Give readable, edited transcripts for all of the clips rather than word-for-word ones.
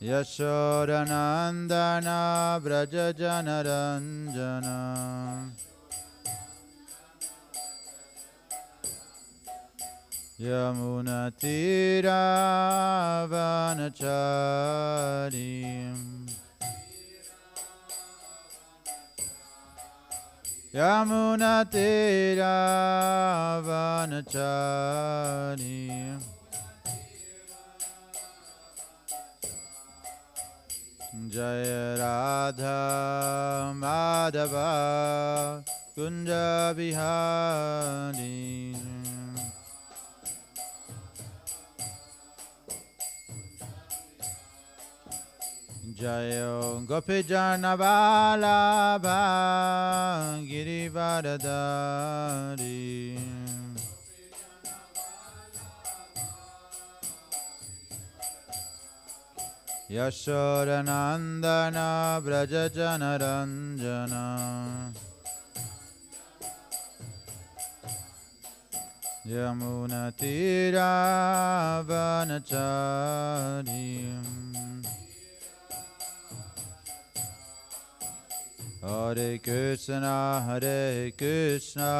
Yashodanandana Vrajajanaranjana Yamunatiravanachari Yamunatiravanachari Jaya Radha Madhava Kunja Bihari Jaya Gopijana Vallabha Girivardhari Yashodanandana Vrajajanaranjana Yamunatiravanachari Hare Krishna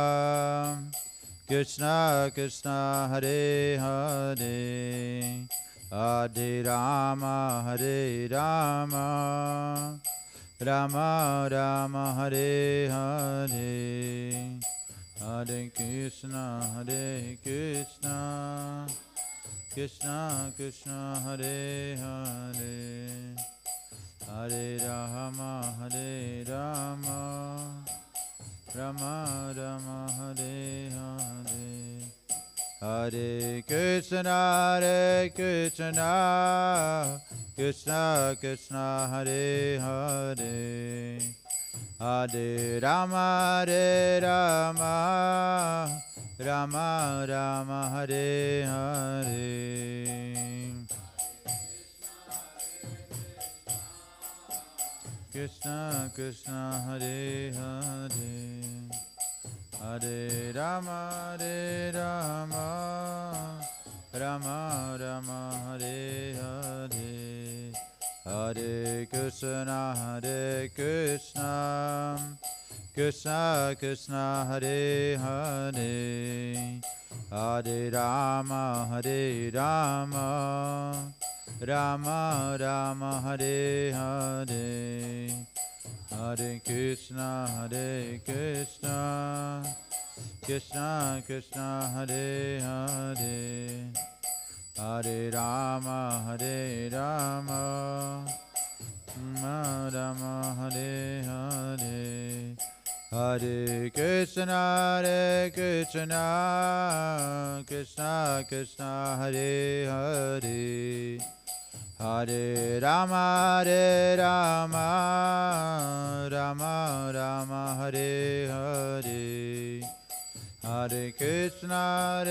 Krishna Krishna Hare Hare Hare Rama Rama Rama Hare Hare Hare Krishna Krishna Krishna Hare Hare Hare Rama Rama Rama Hare Hare Hare Krishna Krishna Krishna Hare Hare Hare Rama Rama Rama Hare Hare Krishna Krishna Hare Hare Hare Rama Rama Rama Hare Hare Hare Krishna Krishna Krishna Hare Hare Hare Rama Rama Rama Hare Hare Hare Krishna Krishna Krishna Hare Hare Hare Rama Rama Rama Hare Hare Hare Krishna Krishna Krishna Hare Hare Hare Rama Rama Rama Hare Hare Hare Krishna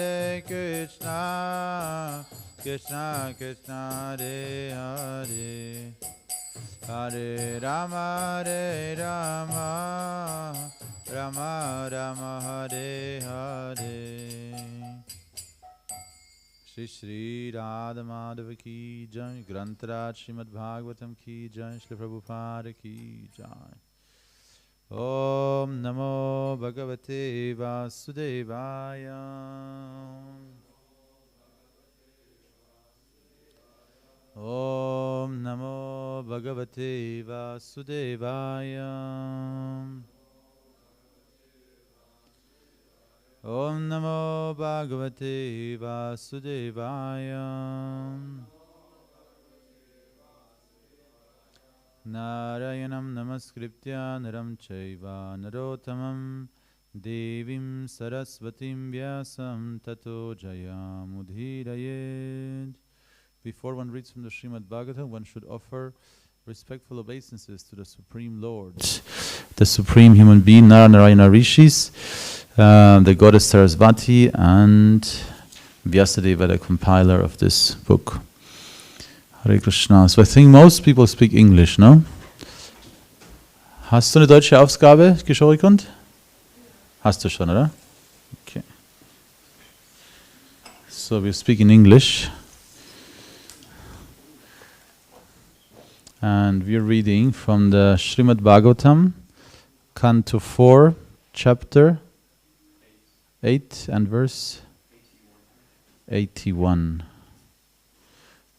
Krishna Krishna Hare Hare Hare Rama Rama Rama Hare Hare Shri Shri Radha Madhava Ki Jai Grantaraj Śrīmad-Bhāgavatam Ki Jai Shri Prabhupada Ki Jai Om Namo Bhagavate Vasudevaya Om Namo Bhagavate Vasudevaya Om Namo Bhagavate Vasudevaya Narayanam Namaskritya Naram Chaiva Narottamam Devim Saraswatim Vyasam Tato Jayamudhirayed. Before one reads from the Śrīmad-Bhāgavatam, one should offer respectful obeisances to the Supreme Lord, the Supreme Human Being, Narayana Rishis, the Goddess Sarasvati, and Vyasadeva, the compiler of this book. Hare Krishna. So I think most people speak English, no? Hast du eine deutsche Aufgabe, Kishorikund? Hast du schon, oder? Okay. So we speak in English. And we're reading from the Śrīmad-Bhāgavatam, Canto 4, Chapter 8 and verse 81.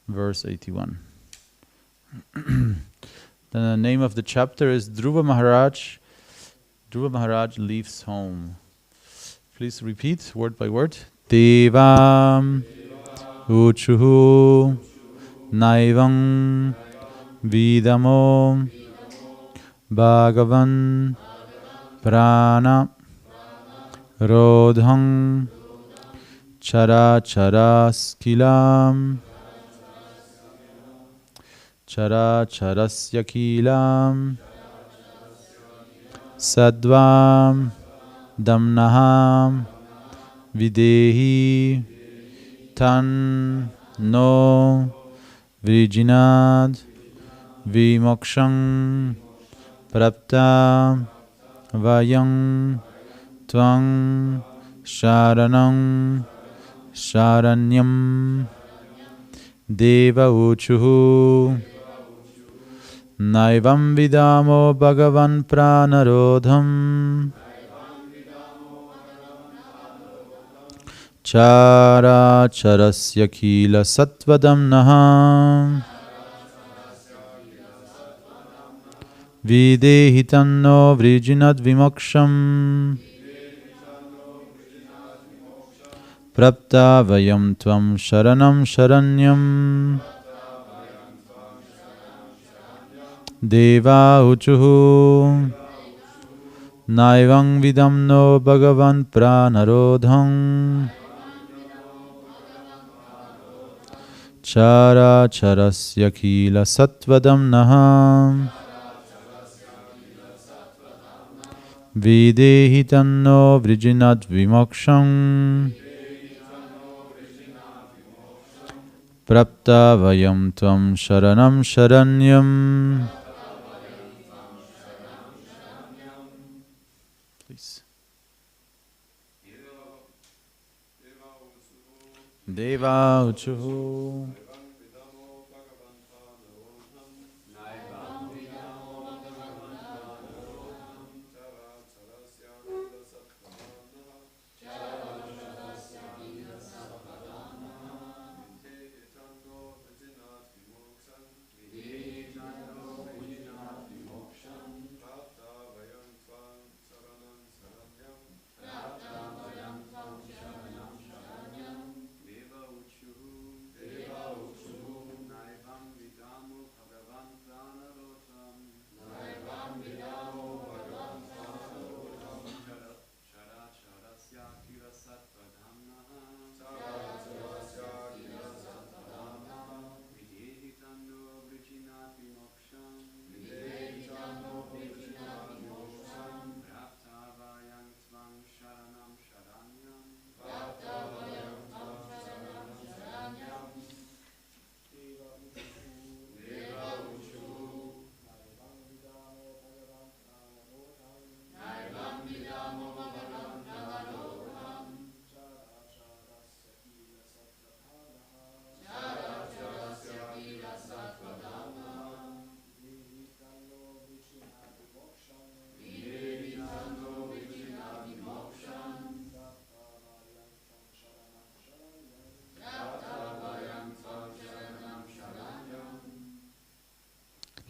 Verse 81. The name of the chapter is Dhruva Maharaj. Dhruva Maharaj leaves home. Please repeat word by word. Devam Uchuhu Naivam Vidamo Bhagavan Prana Rodham Chara Charaskilam Chara Charasyakilam Sadvam Damnaham Videhi Tan No Vrijinad Vimoksham Prapta Vayam Tvang Sharanam Sharanyam Deva Uchuhu Naivam Vidamo Bhagavan Pranarodham Chara Charasya Kila Satvadamnaham Videhitanno Vrijinad Vimoksham Prapta Vayam Tvam Sharanam Sharanyam Deva Uchuhu Naivang Vidamno Bhagavan Pranarodham Chara Charasya Kila Satvadamnaham Videhitanno Vrijinad Vimoksham Prapta Vayam Tvam Sharanam Sharanyam. Please. Deva Uchuhu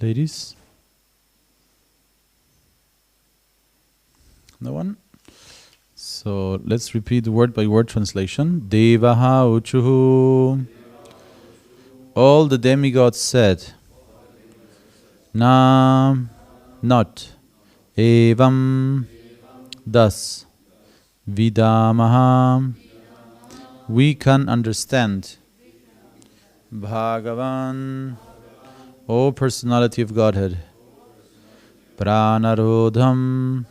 Ladies? No one? So let's repeat word by word translation. Devaha Uchuhu. All the demigods said, Nam, not, Evam, thus, Vidamaha, we can understand, Bhagavan, O Personality of Godhead, Pranarodham,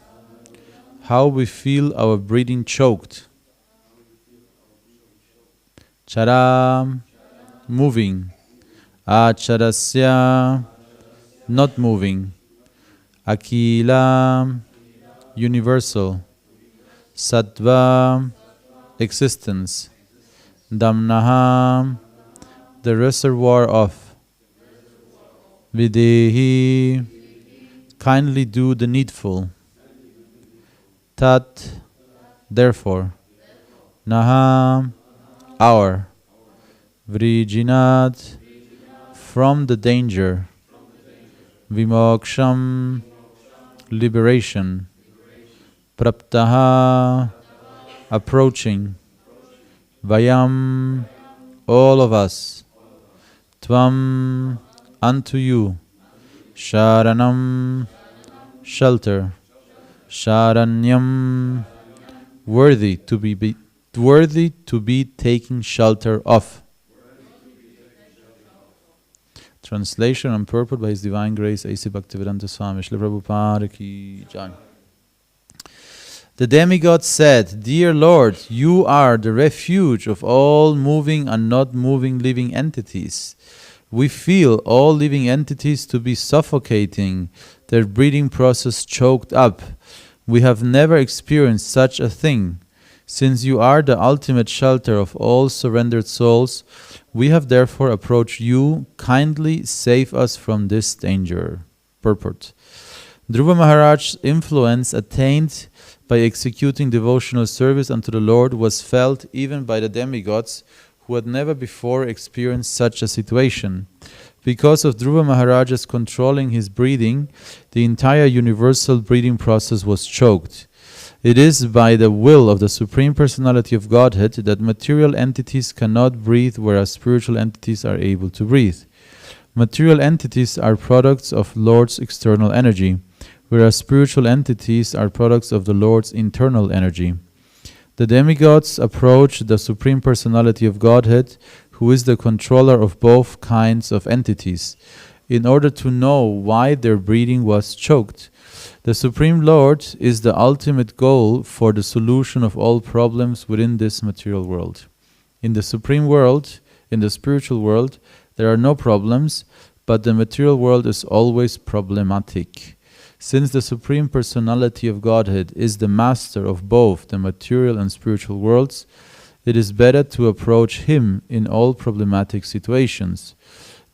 how we feel our breathing choked, Charam, moving, Acharasya, not moving, Akila, universal, Sattva, existence, Damnaha, the reservoir of, Videhi, kindly do the needful. Tat, therefore. Naha, our. Vrijinat, from the danger. Vimoksham, liberation. Praptaha, approaching. Vayam, all of us. Tvam, unto you. Sharanam, shelter. Sharanyam, worthy to be taken shelter of. Translation and purport by His Divine Grace A.C. Bhaktivedanta Swami Śrīla Prabhupada Ki Jai. The demigod said, Dear Lord, you are the refuge of all moving and not moving living entities. We feel all living entities to be suffocating, their breathing process choked up. We have never experienced such a thing. Since you are the ultimate shelter of all surrendered souls, we have therefore approached you. Kindly save us from this danger. Purport. Dhruva Maharaj's influence attained by executing devotional service unto the Lord was felt even by the demigods who had never before experienced such a situation. Because of Dhruva Maharaj's controlling his breathing, the entire universal breathing process was choked. It is by the will of the Supreme Personality of Godhead that material entities cannot breathe, whereas spiritual entities are able to breathe. Material entities are products of Lord's external energy, whereas spiritual entities are products of the Lord's internal energy. The demigods approach the Supreme Personality of Godhead, who is the controller of both kinds of entities, in order to know why their breathing was choked. The Supreme Lord is the ultimate goal for the solution of all problems within this material world. In the Supreme World, in the spiritual world, there are no problems, but the material world is always problematic. Since the Supreme Personality of Godhead is the master of both the material and spiritual worlds, it is better to approach Him in all problematic situations.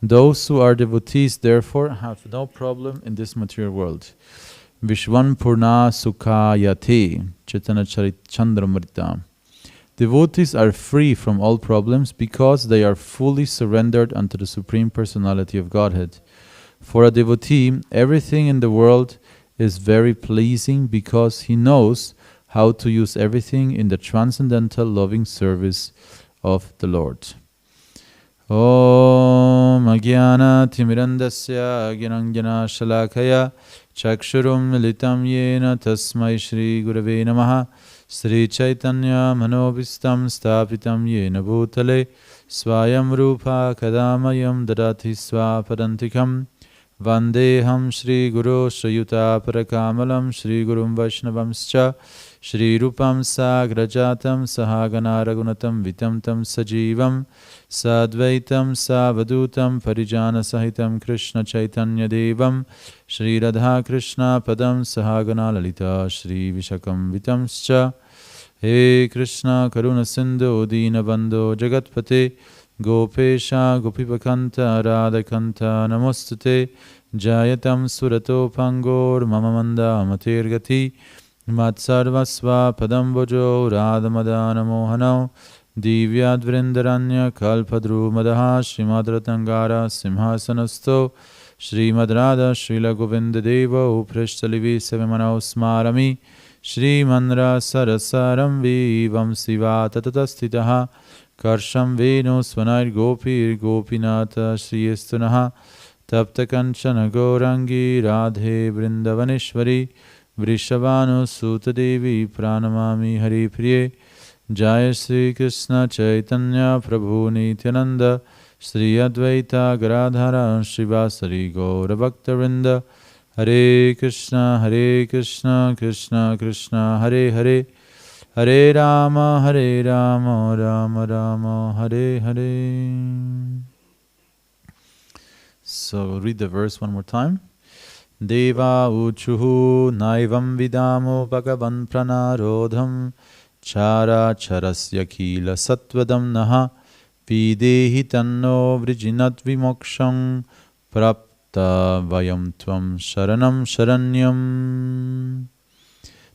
Those who are devotees, therefore, have no problem in this material world. Vishwan Purna Sukhayate Chaitanya Chandramrita. Devotees are free from all problems because they are fully surrendered unto the Supreme Personality of Godhead. For a devotee, everything in the world is very pleasing because he knows how to use everything in the transcendental loving service of the Lord. Om Agyana Timirandasya Gyananjana Shalakaya Chakshurum Militam Yena Tasmai Shri Gurave Namaha Sri Chaitanya Manobhistam Stapitam Yena Bhutale Swayam Rupa Kadamayam Dadati Swapadantikam Vandeham Shri Guru Shriyuta Parakamalam Shri Gurum Vaishnavamscha Shri Rupam Sagrajatam Sahagana Ragunatam Vitam Tam Sajivam Sadvaitam Savadutam Parijana Sahitam Krishna Chaitanya Devam Shri Radha Krishna Padam Sahagana Lalita Shri Vishakam Vitamscha He Krishna Karuna Sindhu Dina Bandho Jagatpate Gopesha Gopipakanta Radhakanta Namostute Jayatam Surato Pangor Mamamanda Matirgati Matsarvasva Padambojo Radhamadana Mohanao Divyad Vrindaranya Kalpadru Madaha Śrīmad-Ratangara Simhasanasto Śrīmad Radha Śrīla Govinda Deva Uprashtalivi Savimanao Smarami Śrīmanra Sarasaram Vivam Siva Tatatastitaha Karsham Venu Swanair Gopir Gopinata Shriyastanaha Taptakanchana Gaurangi Radhe Vrindavaneshwari Vrishabhanu Suta Devi Pranamami Hari Priye Jai Sri Krishna Chaitanya Prabhu Nityananda Sri Advaita Garadhara Shivasari Gaura Bhaktarinda Hare Krishna Krishna Krishna Hare Hare Hare Rama Rama Rama Hare Hare. So we'll read the verse one more time. Deva uchuhu naivam vidamo bhagavan pranarodham chara charasya kila satvadam naha videhi tanno vrijinat vimoksham Bhakta Vayam Tvam Sharanam Sharanyam.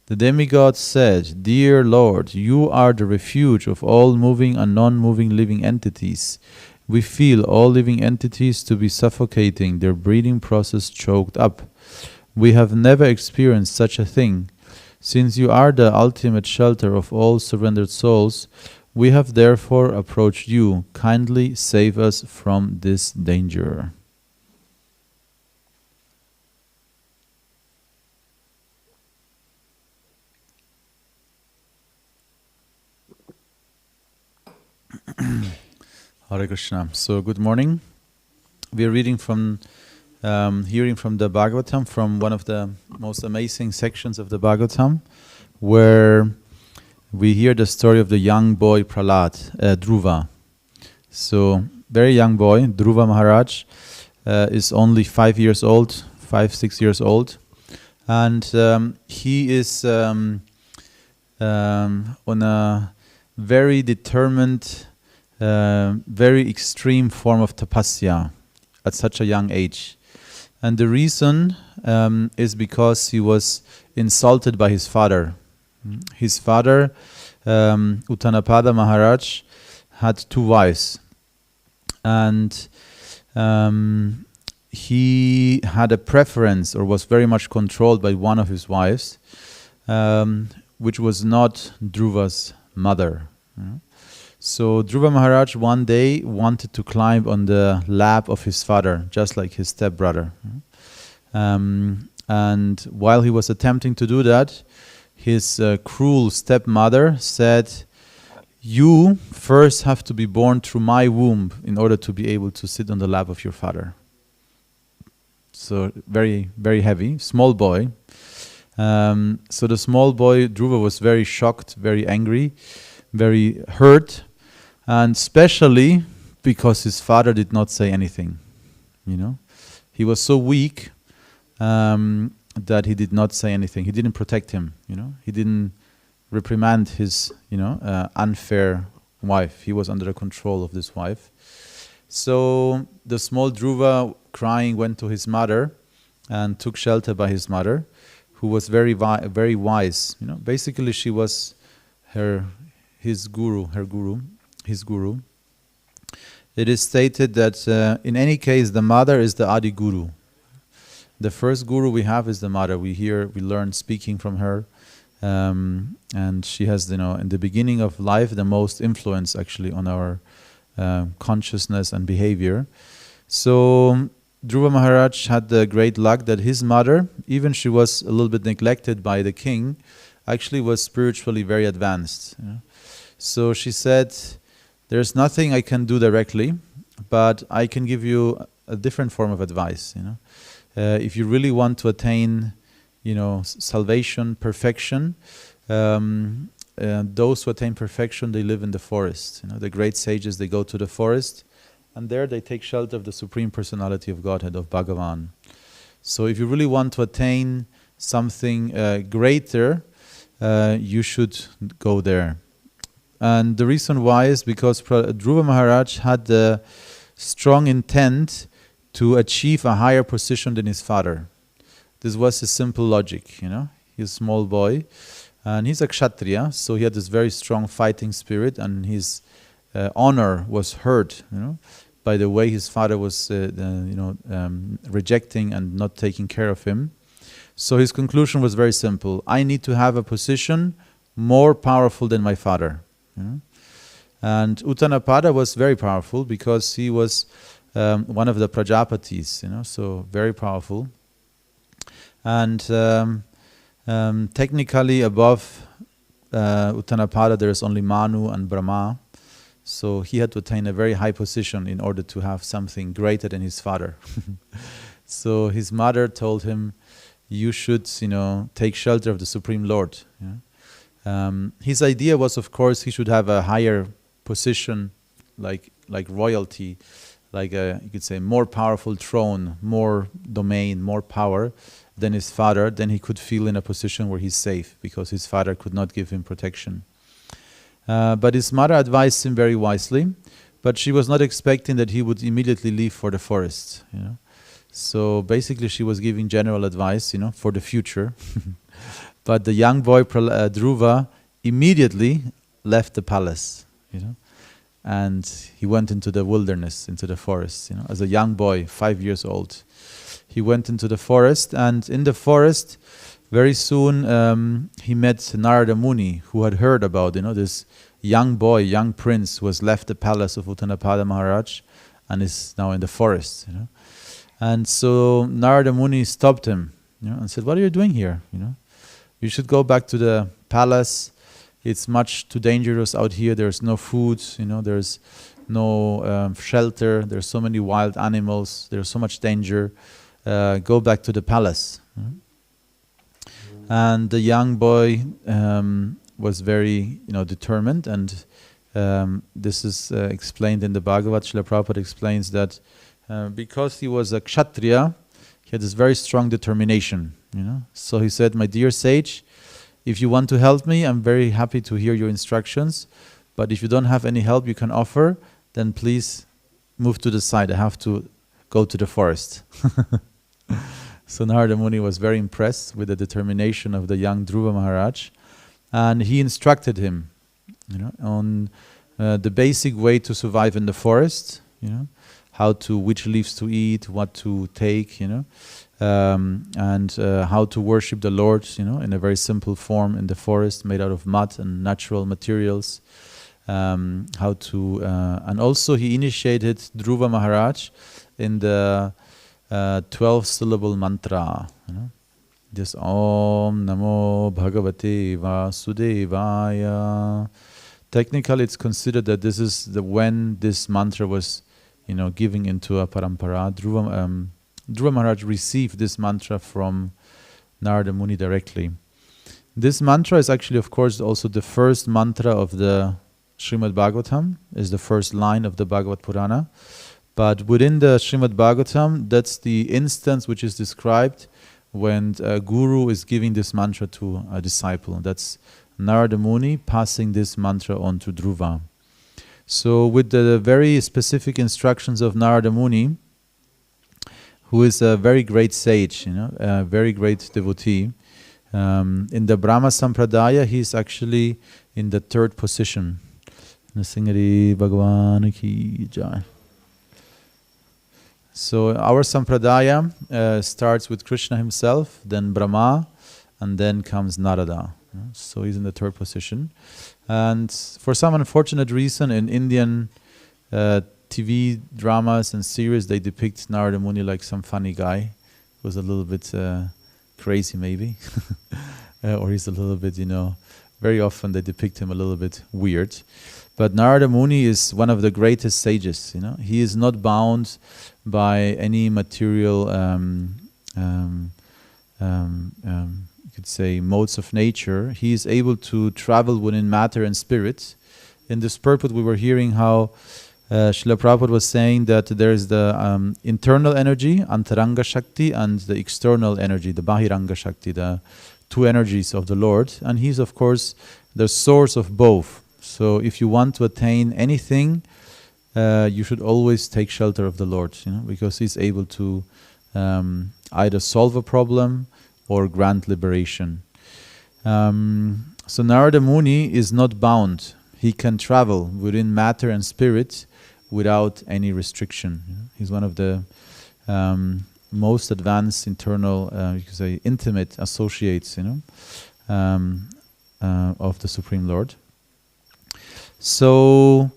The demigod said, Dear Lord, you are the refuge of all moving and non-moving living entities. We feel all living entities to be suffocating, their breathing process choked up. We have never experienced such a thing. Since you are the ultimate shelter of all surrendered souls, we have therefore approached you. Kindly save us from this danger. Hare Krishna. So, good morning. We are reading from, hearing from the Bhagavatam, from one of the most amazing sections of the Bhagavatam, where we hear the story of the young boy Prahlad, Dhruva. So, very young boy, Dhruva Maharaj, is only 5 years old, 5-6 years old, and he is on a very determined, very extreme form of tapasya at such a young age. And the reason is because he was insulted by his father. His father, Uttanapada Maharaj, had 2 wives. And he had a preference, or was very much controlled by one of his wives, which was not Dhruva's mother. So Dhruva Maharaj one day wanted to climb on the lap of his father, just like his stepbrother. And while he was attempting to do that, his cruel stepmother said, you first have to be born through my womb in order to be able to sit on the lap of your father. So very, very heavy, small boy. So the small boy, Dhruva, was very shocked, very angry, very hurt, and especially because his father did not say anything. You know, he was so weak that he did not say anything. He didn't protect him. You know, he didn't reprimand his, unfair wife. He was under the control of this wife. So the small Dhruva, crying, went to his mother and took shelter by his mother, who was very wise. You know, basically she was his guru. It is stated that in any case the mother is the Adi Guru. The first guru we have is the mother. We learn speaking from her, and she has, in the beginning of life, the most influence actually on our consciousness and behavior. So Dhruva Maharaj had the great luck that his mother, even she was a little bit neglected by the king, actually was spiritually very advanced. So she said, there's nothing I can do directly, but I can give you a different form of advice. If you really want to attain, salvation, perfection, those who attain perfection, they live in the forest. The great sages, they go to the forest, and there they take shelter of the Supreme Personality of Godhead, of Bhagavan. So if you really want to attain something greater, you should go there. And the reason why is because Dhruva Maharaj had the strong intent to achieve a higher position than his father. This was his simple logic, He's a small boy, and he's a kshatriya, so he had this very strong fighting spirit, and his honor was hurt, by the way his father was, rejecting and not taking care of him. So his conclusion was very simple: I need to have a position more powerful than my father. And Uttanapada was very powerful because he was one of the Prajapatis, so very powerful. And technically above Uttanapada there is only Manu and Brahma, so he had to attain a very high position in order to have something greater than his father. So his mother told him, you should, take shelter of the Supreme Lord. His idea was, of course, he should have a higher position, like royalty, like you could say more powerful throne, more domain, more power than his father. Then he could feel in a position where he's safe, because his father could not give him protection. But his mother advised him very wisely, but she was not expecting that he would immediately leave for the forest. So basically she was giving general advice, for the future. But the young boy Dhruva immediately left the palace, and he went into the wilderness, into the forest, as a young boy, 5 years old. He went into the forest, and in the forest, very soon he met Narada Muni, who had heard about, this young boy, young prince, who has left the palace of Uttanapada Maharaj and is now in the forest, And so Narada Muni stopped him, and said, "What are you doing here? You should go back to the palace. It's much too dangerous out here. There's no food, there's no shelter. There's so many wild animals. There's so much danger. Go back to the palace." And the young boy was very, determined, and this is explained in the Bhagavad. Srila Prabhupada explains that because he was a Kshatriya, he had this very strong determination, So he said, "My dear sage, if you want to help me, I'm very happy to hear your instructions. But if you don't have any help you can offer, then please move to the side. I have to go to the forest." So Narada Muni was very impressed with the determination of the young Dhruva Maharaj, and he instructed him, on the basic way to survive in the forest, which leaves to eat, what to take, and how to worship the Lord, in a very simple form in the forest, made out of mud and natural materials. And also he initiated Dhruva Maharaj in the 12-syllable mantra, this Om Namo Bhagavate Vasudevaya. Technically, it's considered that this is when this mantra was, giving into a parampara. Dhruva Maharaj received this mantra from Narada Muni directly. This mantra is actually, of course, also the first mantra of the Śrīmad-Bhāgavatam, is the first line of the Bhagavad Purana. But within the Śrīmad-Bhāgavatam, that's the instance which is described when a guru is giving this mantra to a disciple. That's Narada Muni passing this mantra on to Dhruva. So with the very specific instructions of Narada Muni, who is a very great sage, a very great devotee, in the Brahma Sampradaya, he is actually in the third position. Singari Bhagavan ki jai. So our Sampradaya starts with Krishna himself, then Brahma, and then comes Narada. So he's in the third position. And for some unfortunate reason, in Indian TV dramas and series, they depict Narada Muni like some funny guy who's a little bit crazy maybe. Or he's a little bit, very often they depict him a little bit weird. But Narada Muni is one of the greatest sages. He is not bound by any material, you could say, modes of nature. He is able to travel within matter and spirit. In this purport, we were hearing how Srila Prabhupada was saying that there is the internal energy, Antaranga Shakti, and the external energy, the Bahiranga Shakti, the two energies of the Lord. And he's, of course, the source of both. So if you want to attain anything, you should always take shelter of the Lord, because he's able to either solve a problem or grant liberation. So Narada Muni is not bound. He can travel within matter and spirit without any restriction. He's one of the most advanced internal, you could say, intimate associates, of the Supreme Lord. So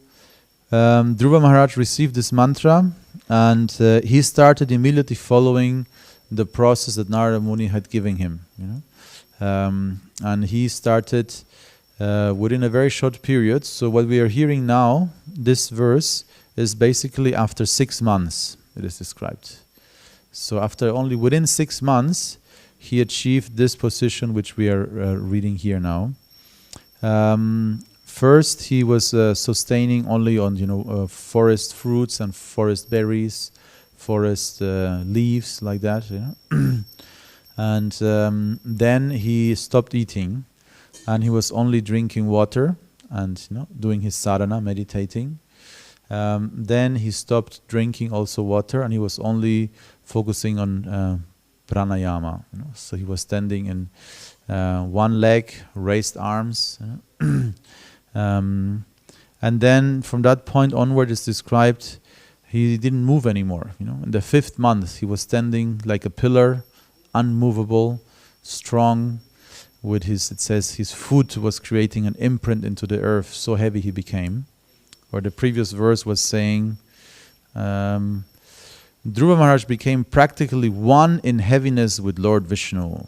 Dhruva Maharaj received this mantra, and he started immediately following the process that Narada Muni had given him. And he started within a very short period. So what we are hearing now, this verse, is basically after 6 months, it is described. So after only within 6 months, he achieved this position which we are reading here now. First, he was sustaining only on forest fruits and forest berries, forest leaves, like that. And then he stopped eating, and he was only drinking water and doing his sadhana, meditating. Then he stopped drinking also water, and he was only focusing on pranayama. So he was standing in one leg, raised arms. And then from that point onward is described, he didn't move anymore. In the 5th month, he was standing like a pillar, unmovable, strong. With his, it says, his foot was creating an imprint into the earth, so heavy he became. Or the previous verse was saying, Dhruva Maharaj became practically one in heaviness with Lord Vishnu.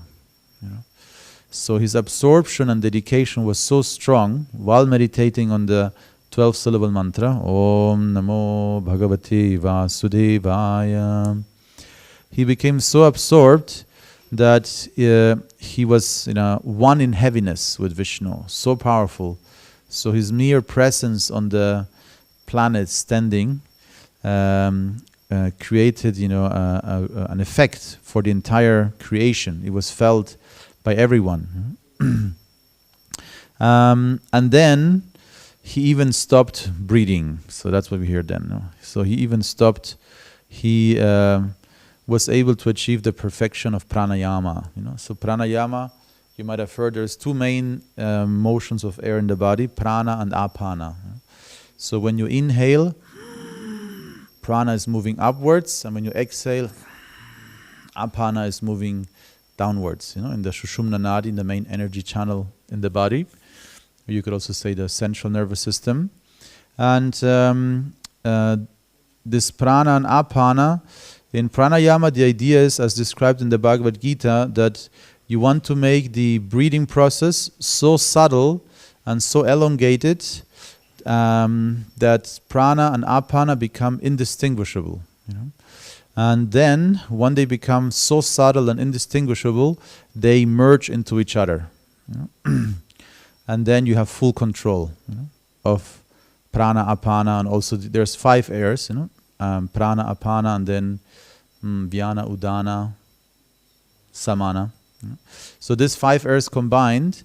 So his absorption and dedication was so strong while meditating on the 12-syllable mantra, Om Namo Bhagavate Vasudevaya. He became so absorbed that he was one in heaviness with Vishnu, so powerful. So his mere presence on the planet standing created an effect for the entire creation. It was felt by everyone. And then he even stopped breathing. So that's what we hear then. No? So he even stopped. He was able to achieve the perfection of pranayama. So pranayama, you might have heard, there's 2 main motions of air in the body, prana and apana. So when you inhale, prana is moving upwards, and when you exhale, apana is moving downwards, in the Shushumna Nadi, in the main energy channel in the body. You could also say the central nervous system. And this prana and apana, in pranayama, the idea is, as described in the Bhagavad Gita, that you want to make the breathing process so subtle and so elongated that prana and apana become indistinguishable. And then, when they become so subtle and indistinguishable, they merge into each other. And then you have full control of prana, apana, and also there's 5 airs, prana, apana, and then vyana, udana, samana. So these 5 airs combined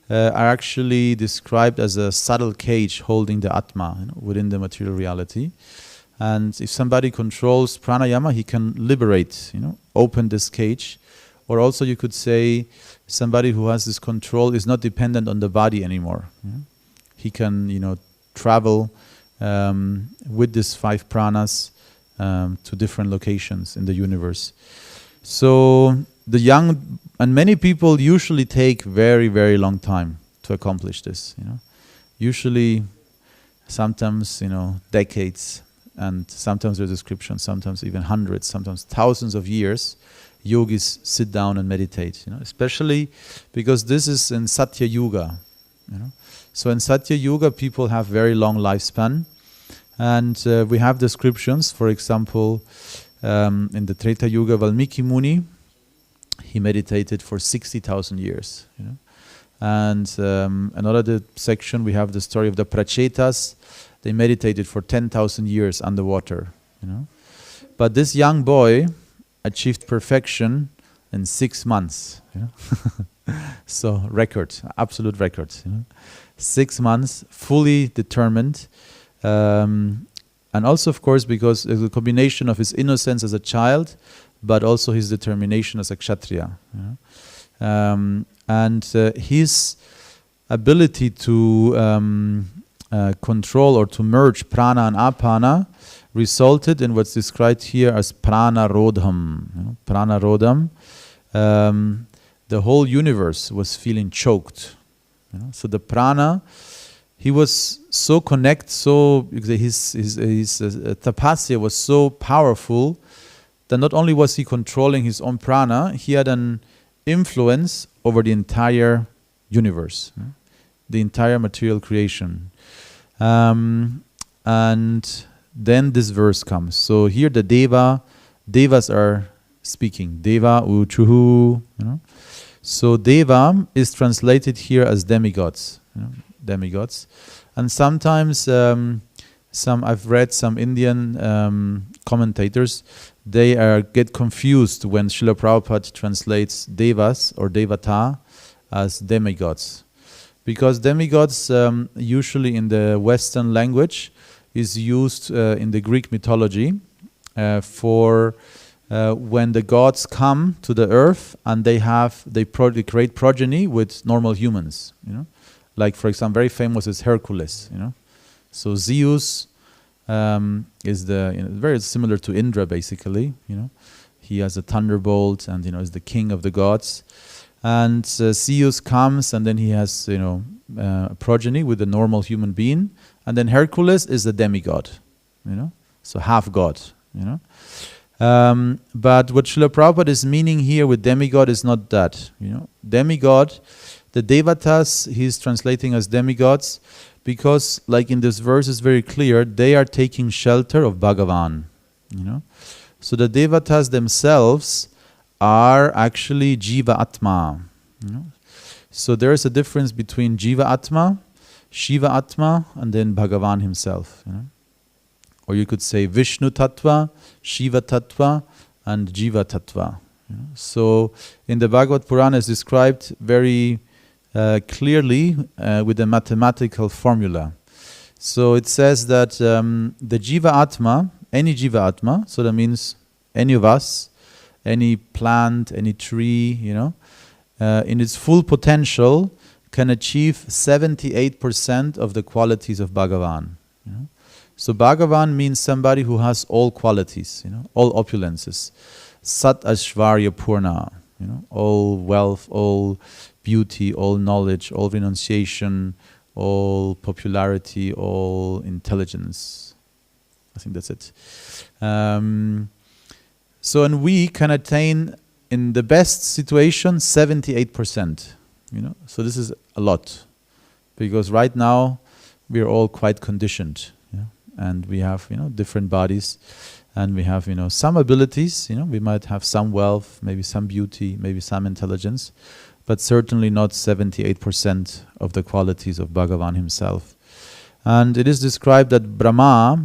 are actually described as a subtle cage holding the Atma within the material reality. And if somebody controls pranayama, he can liberate, open this cage. Or also you could say somebody who has this control is not dependent on the body anymore. He can, travel with these 5 pranas to different locations in the universe. So the young, and many people usually take very, very long time to accomplish this. Usually, sometimes, decades, and sometimes there's description, sometimes even hundreds, sometimes thousands of years. Yogis sit down and meditate, especially because this is in Satya Yuga. So in Satya Yuga, people have very long lifespan, and we have descriptions. For example, in the Treta Yuga, Valmiki Muni, he meditated for 60,000 years. And another section, we have the story of the Prachetas. They meditated for 10,000 years underwater. But this young boy achieved perfection in 6 months. So record, absolute record. 6 months, fully determined. And also, of course, because it's a combination of his innocence as a child, but also his determination as a kshatriya. And his ability to control or to merge prana and apana resulted in what's described here as prana rodham. Prana rodham. The whole universe was feeling choked. So the prana, he was so connected, so his tapasya was so powerful that not only was he controlling his own prana, he had an influence over the entire universe, the entire material creation. And then this verse comes. So here the devas are speaking. Deva uchuhu. So deva is translated here as demigods. Demigods. And sometimes I've read some Indian commentators, they get confused when Srila Prabhupada translates devas or devata as demigods. Because demigods usually in the Western language is used in the Greek mythology for when the gods come to the earth and they create progeny with normal humans, you know. Like, for example, very famous is Hercules, you know. So Zeus is very similar to Indra, basically, you know. He has a thunderbolt and, you know, is the king of the gods. And Zeus comes and then he has, you know, a progeny with a normal human being. And then Hercules is a demigod, you know, so half god, you know. But what Srila Prabhupada is meaning here with demigod is not that, you know. Demigod, the devatas, he's translating as demigods because, like in this verse is very clear, they are taking shelter of Bhagavan, you know. So the devatas themselves are actually Jiva Atma, you know. So there is a difference between Jiva Atma, Shiva Atma, and then Bhagavan himself, you know. Or you could say Vishnu Tattva, Shiva Tattva, and Jiva Tattva. You know? So in the Bhagavad Purana is described very clearly with a mathematical formula. So it says that the Jiva Atma, any Jiva Atma, so that means any of us, any plant, any tree, you know, in its full potential can achieve 78% of the qualities of Bhagavan. You know? So Bhagavan means somebody who has all qualities, you know, all opulences. Sat Ashvarya Purna, you know, all wealth, all beauty, all knowledge, all renunciation, all popularity, all intelligence. I think that's it. So, and we can attain, in the best situation, 78%. You know, so this is a lot, because right now we are all quite conditioned, you know, and we have, you know, different bodies, and we have, you know, some abilities. You know, we might have some wealth, maybe some beauty, maybe some intelligence, but certainly not 78% of the qualities of Bhagavan himself. And it is described that Brahma,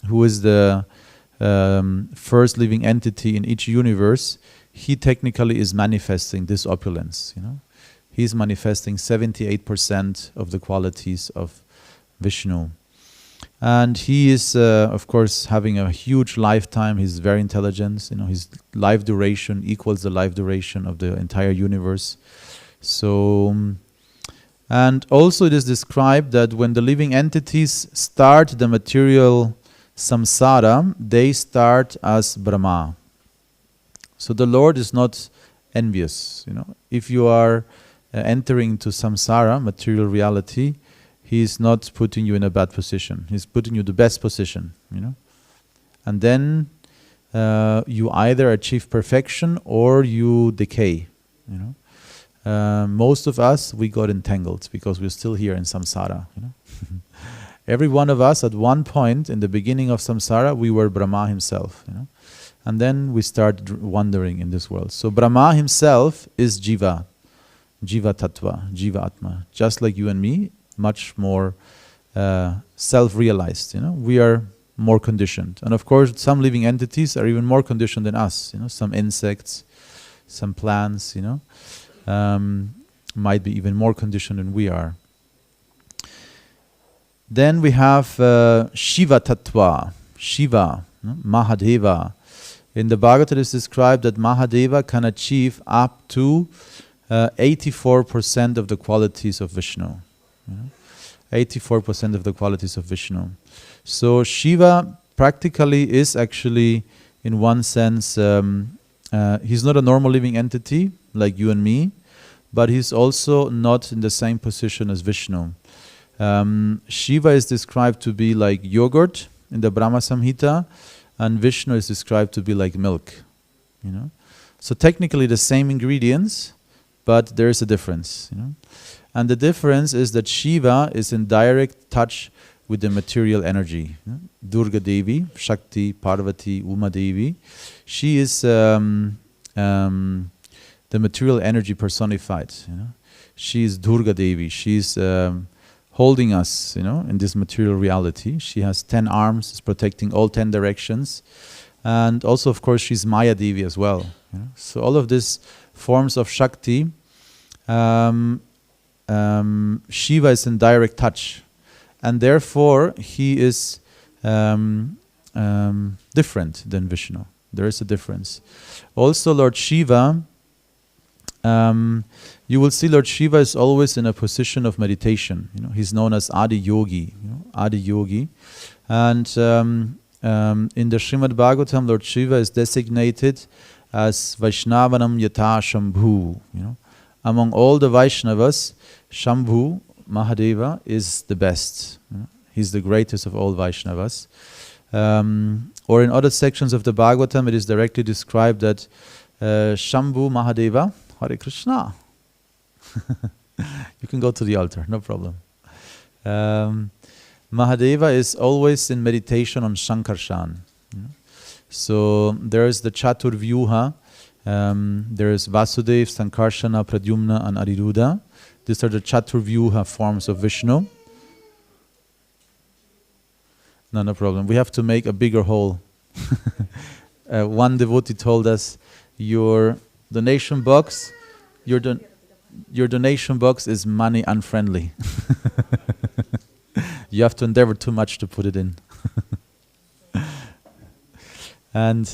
who is the first living entity in each universe, he technically is manifesting this opulence, you know. He's manifesting 78% of the qualities of Vishnu. And he is, of course, having a huge lifetime. He's very intelligent. You know, his life duration equals the life duration of the entire universe. So, and also it is described that when the living entities start the material samsara, they start as Brahma. So the Lord is not envious. You know, if you are entering into samsara, material reality, he is not putting you in a bad position. He's putting you in the best position, you know. And then you either achieve perfection or you decay, you know. Most of us, we got entangled because we're still here in samsara, you know. Every one of us at one point in the beginning of samsara, we were Brahma himself, you know. And then we start wandering in this world. So Brahma himself is Jiva. Jiva Tattva, Jiva Atma, just like you and me, much more self-realized. You know, we are more conditioned, and of course, some living entities are even more conditioned than us. You know, some insects, some plants. You know, might be even more conditioned than we are. Then we have Shiva Tattva, Shiva, Mahadeva. In the Bhagavatam, it is described that Mahadeva can achieve up to 84% of the qualities of Vishnu. You know? 84% of the qualities of Vishnu. So Shiva practically is actually, in one sense, he's not a normal living entity like you and me, but he's also not in the same position as Vishnu. Shiva is described to be like yogurt in the Brahma Samhita, and Vishnu is described to be like milk. You know, so technically the same ingredients, but there is a difference. You know, and the difference is that Shiva is in direct touch with the material energy. You know? Durga Devi, Shakti, Parvati, Uma Devi, she is the material energy personified. You know, she is Durga Devi. She's holding us, you know, in this material reality. She has 10 arms, is protecting all 10 directions. And also, of course, she's Maya Devi as well. You know? So all of these forms of Shakti, Shiva is in direct touch. And therefore, he is different than Vishnu. There is a difference. Also, Lord Shiva, you will see Lord Shiva is always in a position of meditation. He's known as Adi Yogi. Adi Yogi. And in the Śrīmad-Bhāgavatam, Lord Shiva is designated as Vaishnavanam Yata Shambhu. Among all the Vaishnavas, Shambhu, Mahadeva, is the best. He's the greatest of all Vaishnavas. Or in other sections of the Bhagavatam, it is directly described that Shambhu Mahadeva, Hare Krishna. You can go to the altar, no problem. Mahadeva is always in meditation on Shankarshan. So there is the Chaturvyuha. There is Vasudev, Sankarshana, Pradyumna, and Aniruddha. These are the Chaturvyuha forms of Vishnu. No problem. We have to make a bigger hole. One devotee told us, your donation box is money unfriendly. You have to endeavor too much to put it in. And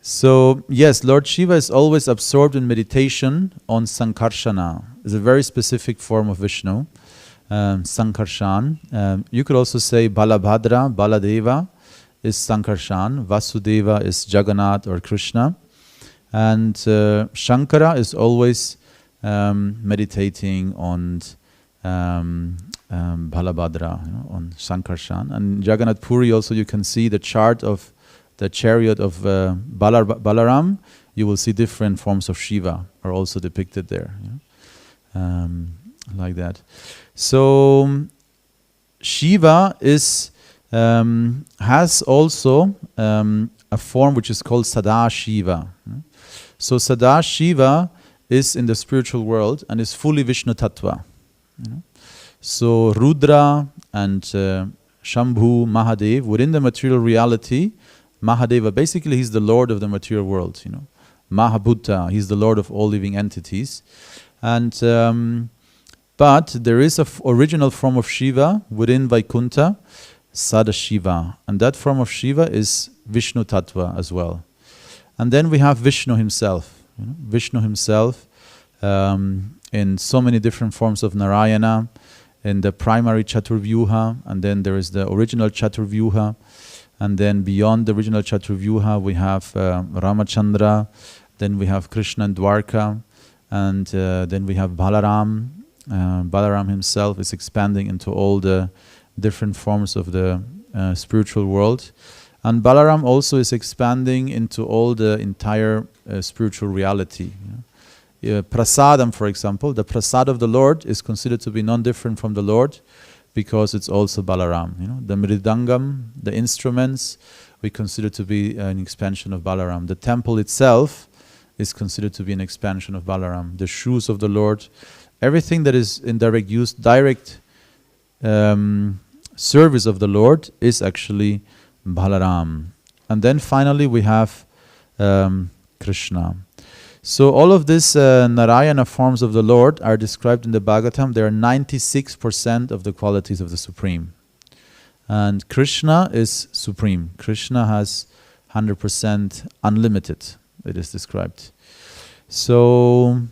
so, yes, Lord Shiva is always absorbed in meditation on Sankarshana. It's a very specific form of Vishnu, Sankarshan. You could also say Balabhadra, Baladeva is Sankarshan, Vasudeva is Jagannath or Krishna. And Shankara is always meditating on Balabhadra, on Sankarshan. And Jagannath Puri also, you can see the chart of the chariot of Balaram. You will see different forms of Shiva are also depicted there, like that. So Shiva is has also a form which is called Sada Shiva. So Sada Shiva is in the spiritual world and is fully Vishnu Tattva. So Rudra and Shambhu, Mahadev, within the material reality, Mahadeva, basically he's the lord of the material world, Mahabhuta, he's the lord of all living entities. And but there is an original form of Shiva within Vaikuntha, Sadashiva, and that form of Shiva is Vishnu Tattva as well. And then we have Vishnu himself, Vishnu himself in so many different forms of Narayana, in the primary Chaturvyuha, and then there is the original Chaturvyuha, and then beyond the original Chaturvyuha we have Ramachandra, then we have Krishna and Dwarka, and then we have Balaram. Balaram himself is expanding into all the different forms of the spiritual world. And Balaram also is expanding into all the entire spiritual reality. Prasadam, for example, the prasad of the Lord is considered to be non-different from the Lord because it's also Balaram. The mridangam, the instruments, we consider to be an expansion of Balaram. The temple itself is considered to be an expansion of Balaram. The shoes of the Lord, everything that is in direct use, direct service of the Lord is actually Balaram. And then finally we have Krishna. So all of these Narayana forms of the Lord are described in the Bhagavatam. They are 96% of the qualities of the Supreme. And Krishna is Supreme. Krishna has 100% unlimited, it is described. So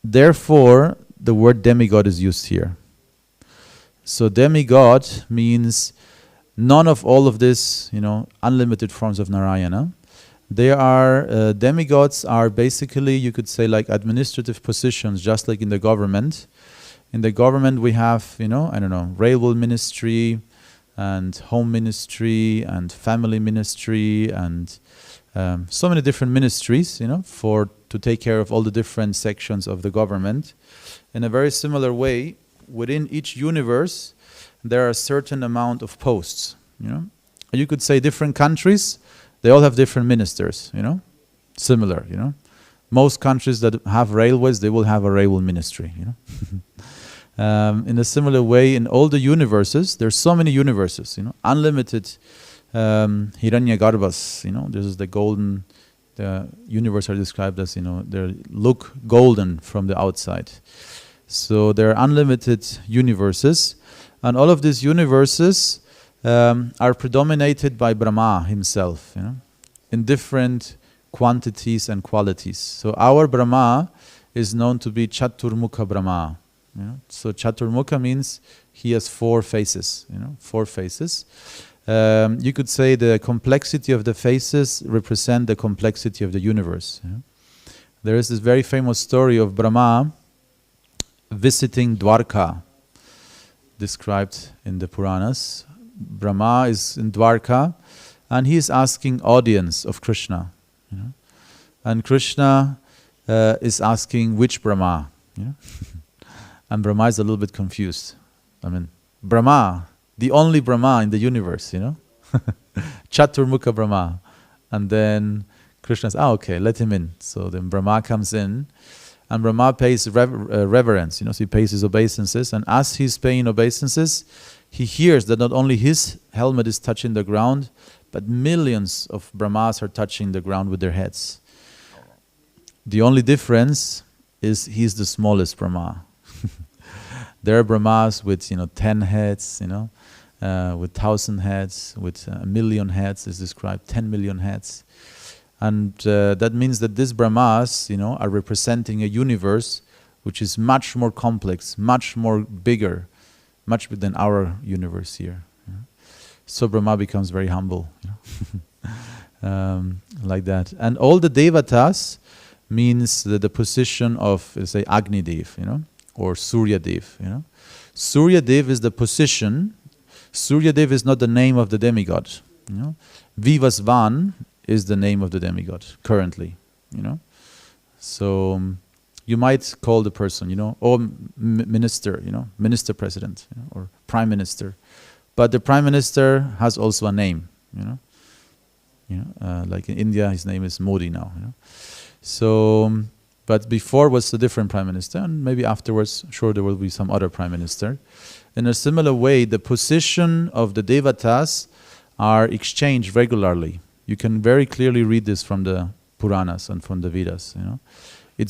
therefore, the word demigod is used here. So demigod means none of all of this, unlimited forms of Narayana. They are, demigods are basically, you could say, like administrative positions, just like in the government. In the government we have, railway ministry and home ministry and family ministry and so many different ministries, to take care of all the different sections of the government. In a very similar way, within each universe, there are a certain amount of posts. You could say different countries, they all have different ministers, similar, Most countries that have railways, they will have a railway ministry, In a similar way, in all the universes, there's so many universes, unlimited Hiranyagarbhas, this is the golden, the universe are described as, they look golden from the outside. So there are unlimited universes, and all of these universes, are predominated by Brahma himself, in different quantities and qualities. So our Brahma is known to be Chaturmukha Brahma. So Chaturmukha means he has 4 faces, 4 faces. You could say the complexity of the faces represent the complexity of the universe. There is this very famous story of Brahma visiting Dwarka, described in the Puranas. Brahma is in Dwarka and he is asking audience of Krishna. And Krishna is asking which Brahma. And Brahma is a little bit confused. I mean, Brahma, the only Brahma in the universe, Chaturmukha Brahma. And then Krishna says, okay, let him in. So then Brahma comes in, and Brahma pays reverence, so he pays his obeisances. And as he's paying obeisances, he hears that not only his helmet is touching the ground, but millions of Brahmas are touching the ground with their heads. The only difference is he's the smallest Brahma. There are Brahmas with 10 heads, with 1,000 heads, with 1,000,000 heads is described, 10 million heads. And that means that these Brahmas, are representing a universe which is much more complex, much more bigger, much bigger than our universe here. So Brahma becomes very humble, like that. And all the devatas means the position of, let's say, Agni Dev, or Surya Dev. Surya Dev is the position. Surya Dev is not the name of the demigod. Vivasvan is the name of the demigod currently. So you might call the person, or minister, minister president, or prime minister. But the prime minister has also a name. Like in India, his name is Modi now. So. But before was a different prime minister, and maybe afterwards, sure, there will be some other prime minister. In a similar way, the position of the devatas are exchanged regularly. You can very clearly read this from the Puranas and from the Vedas.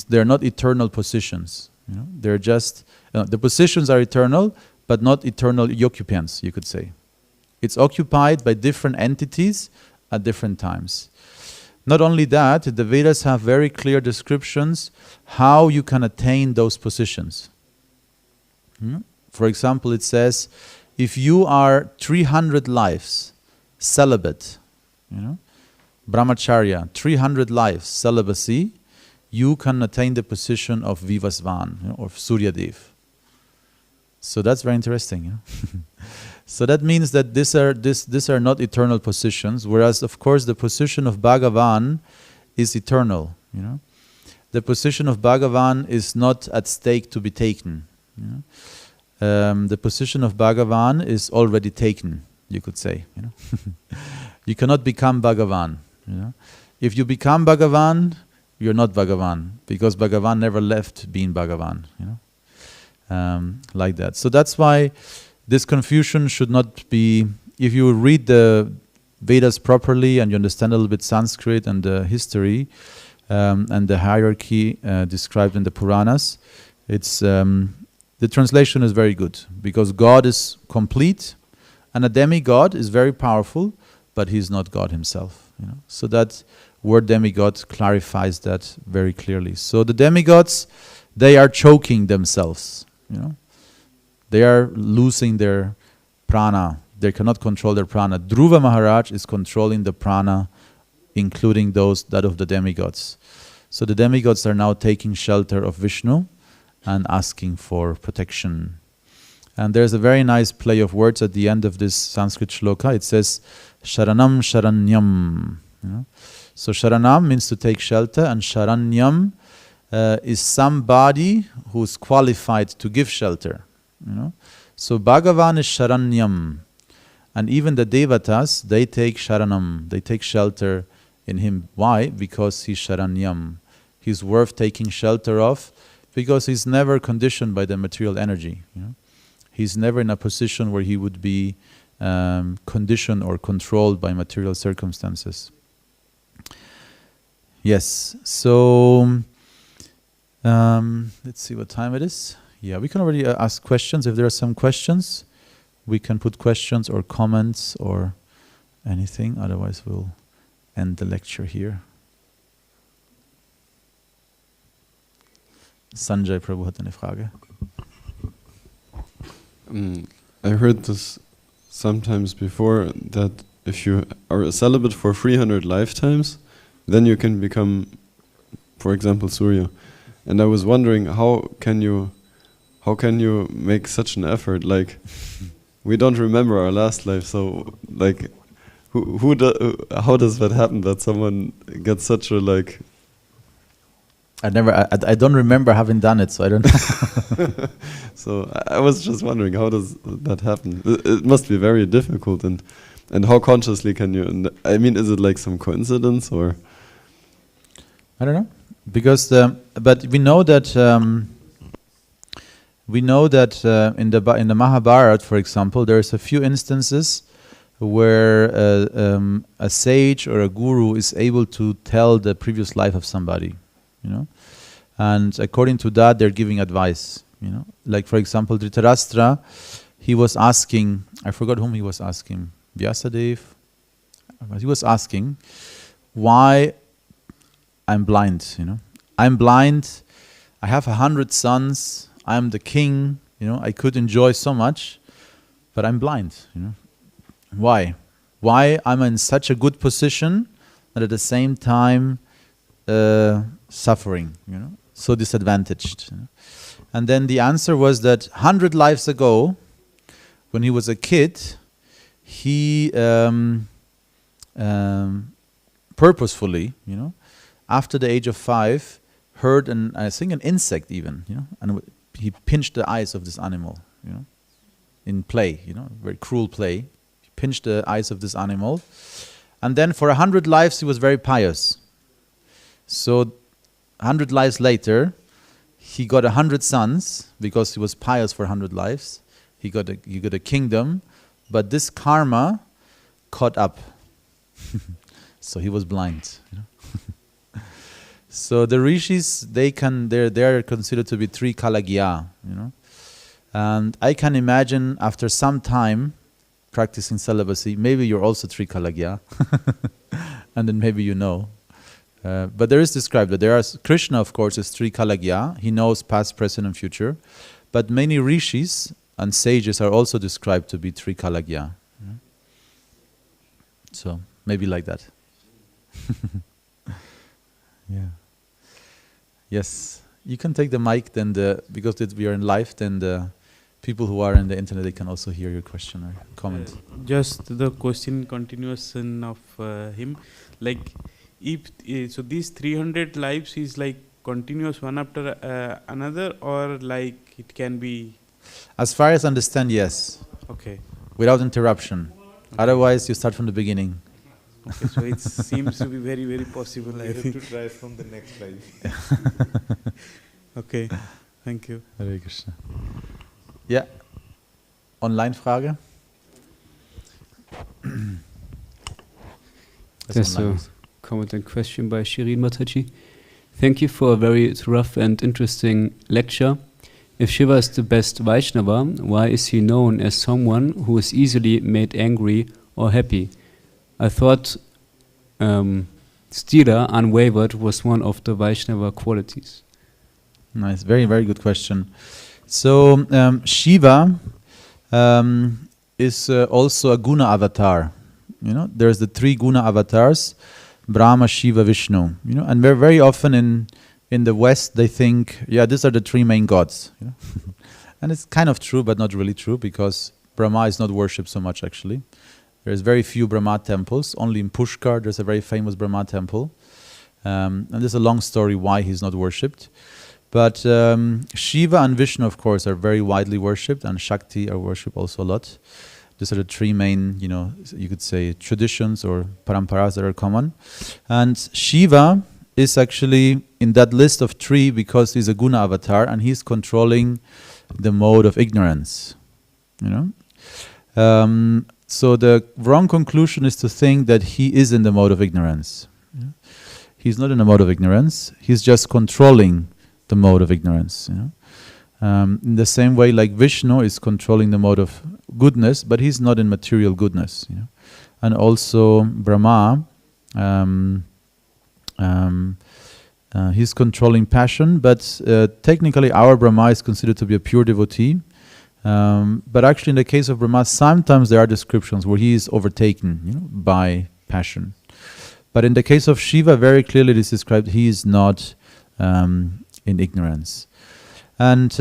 They're not eternal positions. They're just the positions are eternal, but not eternal occupants. You could say it's occupied by different entities at different times. Not only that, the Vedas have very clear descriptions how you can attain those positions. For example, it says, if you are 300 lives celibate, brahmacharya, 300 lives celibacy, you can attain the position of Vivasvan, or Suryadev. So that's very interesting. So that means that these are not eternal positions, whereas of course the position of Bhagavan is eternal. The position of Bhagavan is not at stake to be taken. The position of Bhagavan is already taken, you could say. You cannot become Bhagavan. If you become Bhagavan, you're not Bhagavan, because Bhagavan never left being Bhagavan. Like that. So that's why this confusion should not be, if you read the Vedas properly and you understand a little bit Sanskrit and the history and the hierarchy described in the Puranas, it's the translation is very good, because God is complete and a demigod is very powerful, but he's not God himself. So that word demigod clarifies that very clearly. So the demigods, they are choking themselves. They are losing their prana. They cannot control their prana. Dhruva Maharaj is controlling the prana, including that of the demigods. So the demigods are now taking shelter of Vishnu and asking for protection. And there's a very nice play of words at the end of this Sanskrit shloka. It says, Sharanam Sharanyam. So Sharanam means to take shelter, and Sharanyam is somebody who's qualified to give shelter. So Bhagavan is Sharanyam, and even the Devatas, they take Sharanam, they take shelter in him. Why? Because he's Sharanyam. He's worth taking shelter of, because he's never conditioned by the material energy. He's never in a position where he would be conditioned or controlled by material circumstances. Yes, so let's see what time it is. Yeah, we can already ask questions if there are some questions. we can put questions or comments or anything. Otherwise, we'll end the lecture here. Sanjay Prabhu hat eine Frage. I heard this sometimes before, that if you are a celibate for 300 lifetimes, then you can become, for example, Surya. And I was wondering, how can you make such an effort? Like, we don't remember our last life, so like, how does that happen, that someone gets such a like? I don't remember having done it, so I don't. So I was just wondering, how does that happen? It must be very difficult, and how consciously can you? I mean, is it like some coincidence, or? I don't know, because but we know that in the Mahabharata, for example, there's a few instances where a sage or a guru is able to tell the previous life of somebody, you know, and according to that, they're giving advice, you know. Like, for example, Dhritarashtra, he was asking, I forgot whom he was asking, Vyasadeva. He was asking, why I'm blind, you know. I'm blind, I have 100 sons, I'm the king, you know, I could enjoy so much, but I'm blind, you know. Why? Why I'm in such a good position, and at the same time suffering, you know, so disadvantaged. You know? And then the answer was that 100 lives ago, when he was a kid, he purposefully, you know, after the age of 5, heard I think an insect even, you know, and he pinched the eyes of this animal, you know, in play, you know, very cruel play. He pinched the eyes of this animal, and then for 100 lives he was very pious. So 100 lives later, he got 100 sons because he was pious for 100 lives. He got a kingdom, but this karma caught up. So he was blind. You know? So the rishis, they're considered to be 3 kalagya, you know. And I can imagine after some time practicing celibacy, maybe you're also 3 kalagya, and then maybe you know. But there is described that Krishna, of course, is 3 kalagya. He knows past, present, and future. But many rishis and sages are also described to be 3 kalagya. So maybe like that. Yeah. Yes, you can take the mic. Then because we are in live, then the people who are in the internet, they can also hear your question or comment. Just the question continuation of him, like. So these 300 lives is like continuous one after another, or like it can be? As far as I understand, yes. Okay. Without interruption. Okay. Otherwise, you start from the beginning. Okay, so it seems to be very, very possible. I think. To try from the next life. Okay, thank you. Hare Krishna. Yeah. Online-Frage? There's a comment and question by Shirin Mataji. Thank you for a very rough and interesting lecture. If Shiva is the best Vaishnava, why is he known as someone who is easily made angry or happy? I thought Sthira, unwavered, was one of the Vaishnava qualities. Nice, very, very good question. So Shiva is also a guna avatar. You know, there's the 3 guna avatars, Brahma, Shiva, Vishnu. You know, and very often in the West they think, yeah, these are the 3 main gods. You know? And it's kind of true, but not really true, because Brahma is not worshipped so much actually. There's very few Brahma temples. Only in Pushkar there's a very famous Brahma temple. And there's a long story why he's not worshipped. But Shiva and Vishnu, of course, are very widely worshipped, and Shakti are worshipped also a lot. These are the 3 main, you know, you could say traditions or paramparas that are common. And Shiva is actually in that list of 3 because he's a guna avatar and he's controlling the mode of ignorance. You know? So the wrong conclusion is to think that he is in the mode of ignorance. You know? He's not in the mode of ignorance, he's just controlling the mode of ignorance. You know? In the same way like Vishnu is controlling the mode of goodness, but he's not in material goodness. You know? And also Brahma, he's controlling passion, but technically our Brahma is considered to be a pure devotee. But actually in the case of Brahma, sometimes there are descriptions where he is overtaken, you know, by passion. But in the case of Shiva, very clearly it is described he is not in ignorance. And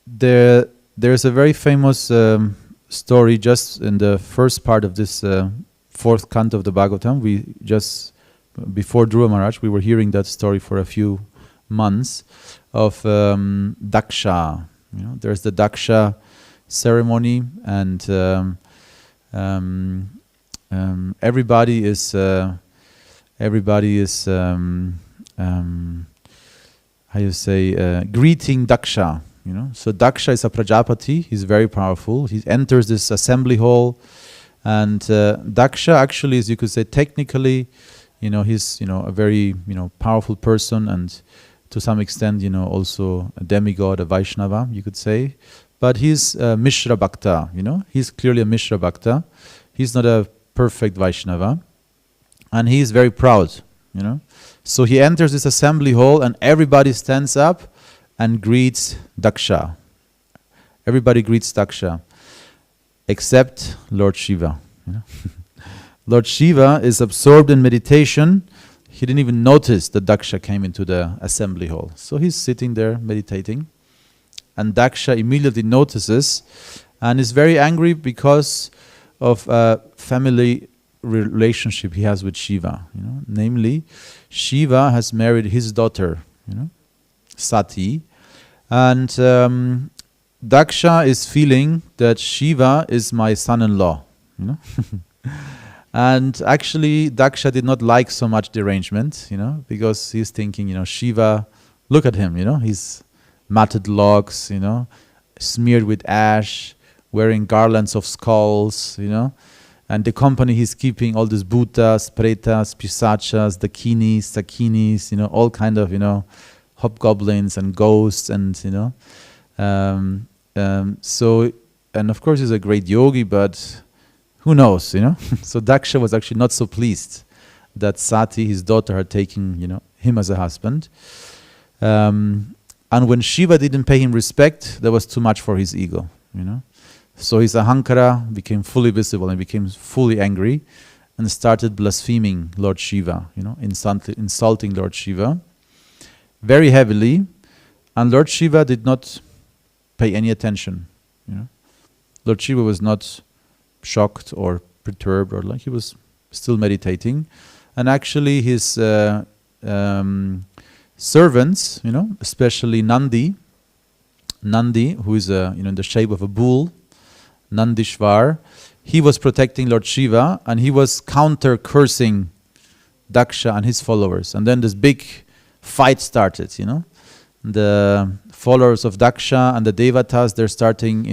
there's a very famous story just in the first part of this fourth canto of the Bhagavatam. We just, before Dhruva Maharaj, we were hearing that story for a few months of Daksha. You know, there's the Daksha ceremony, and everybody is how you say, greeting Daksha. You know, so Daksha is a Prajapati. He's very powerful. He enters this assembly hall, and Daksha actually, as you could say, technically, you know, he's, you know, a very, you know, powerful person, and to some extent, you know, also a demigod, a Vaishnava, you could say. But he's Mishra Bhakta. You know, he's clearly a Mishra Bhakta. He's not a perfect Vaishnava, and he is very proud. You know, so he enters this assembly hall, and everybody stands up and greets Daksha. Everybody greets Daksha, except Lord Shiva. You know? Lord Shiva is absorbed in meditation. He didn't even notice that Daksha came into the assembly hall. So he's sitting there meditating, and Daksha immediately notices and is very angry because of a family relationship he has with Shiva. You know? Namely, Shiva has married his daughter, you know, Sati, and Daksha is feeling that Shiva is my son-in-law, you know. And actually Daksha did not like so much the arrangement, you know, because he's thinking, you know, Shiva, look at him, you know, he's matted locks, you know, smeared with ash, wearing garlands of skulls, you know, and the company he's keeping, all these bhutas, pretas, pisachas, dakinis, sakinis, you know, all kind of, you know, hobgoblins and ghosts, and you know, so, and of course he's a great yogi, but who knows, you know? So Daksha was actually not so pleased that Sati, his daughter, had taken, you know, him as a husband. And when Shiva didn't pay him respect, that was too much for his ego, you know. So his ahankara became fully visible and became fully angry, and started blaspheming Lord Shiva, you know, insulting Lord Shiva very heavily, and Lord Shiva did not pay any attention, you know. Lord Shiva was not shocked or perturbed, or like, he was still meditating, and actually his servants, you know, especially Nandi, who is you know, in the shape of a bull, Nandishvar, he was protecting Lord Shiva, and he was counter cursing Daksha and his followers, and then this big fight started, you know. The followers of Daksha and the Devatas, they're starting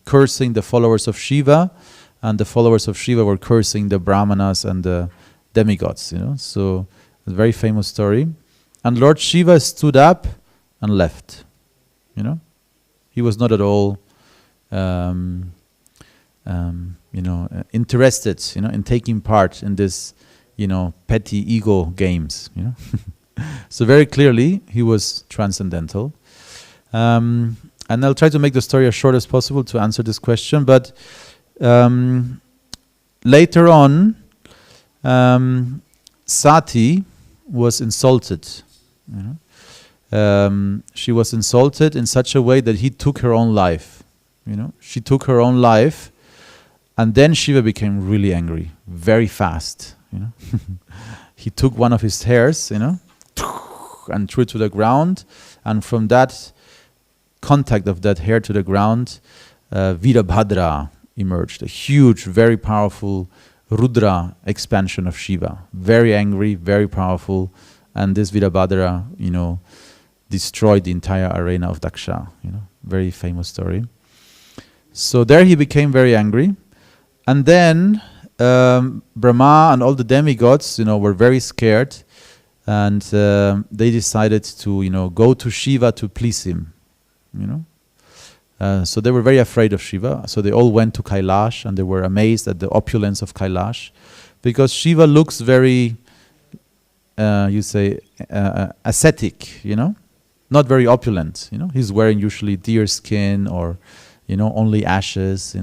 cursing the followers of Shiva, and the followers of Shiva were cursing the Brahmanas and the demigods, you know. So it's a very famous story. And Lord Shiva stood up and left, you know. He was not at all you know, interested, you know, in taking part in this, you know, petty ego games, you know. So very clearly he was transcendental. And I'll try to make the story as short as possible to answer this question, but later on Sati was insulted, you know. She was insulted in such a way that he took her own life, you know. She took her own life, and then Shiva became really angry very fast, you know. He took one of his hairs, you know, and threw it to the ground, and from that contact of that hair to the ground, Virabhadra emerged, a huge, very powerful Rudra expansion of Shiva, very angry, very powerful, and this Virabhadra, you know, destroyed the entire arena of Daksha, you know, very famous story. So there he became very angry, and then Brahma and all the demigods, you know, were very scared, and they decided to, you know, go to Shiva to please him, you know. So they were very afraid of Shiva. So they all went to Kailash and they were amazed at the opulence of Kailash, because Shiva looks very, ascetic, not very opulent. He's wearing usually deer skin or, only ashes.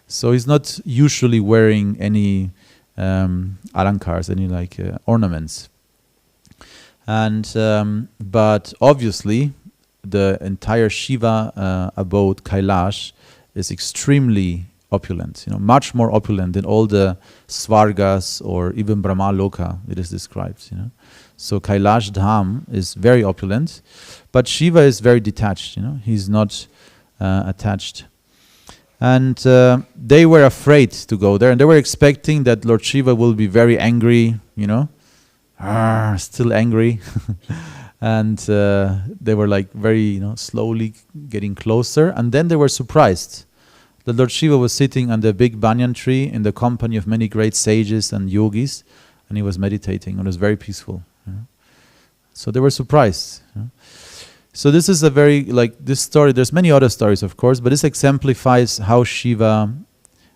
So he's not usually wearing any alankars, any ornaments. And but obviously, the entire Shiva abode, Kailash, is extremely opulent, much more opulent than all the Svargas or even Brahma Loka it is described. So Kailash Dham is very opulent, but Shiva is very detached. He's not attached. And they were afraid to go there, and they were expecting that Lord Shiva will be very angry, still angry. And they were very, slowly getting closer. And then they were surprised that Lord Shiva was sitting under a big banyan tree in the company of many great sages and yogis, and he was meditating, and it was very peaceful. So they were surprised. So this is a very, this story, there's many other stories, of course, but this exemplifies how Shiva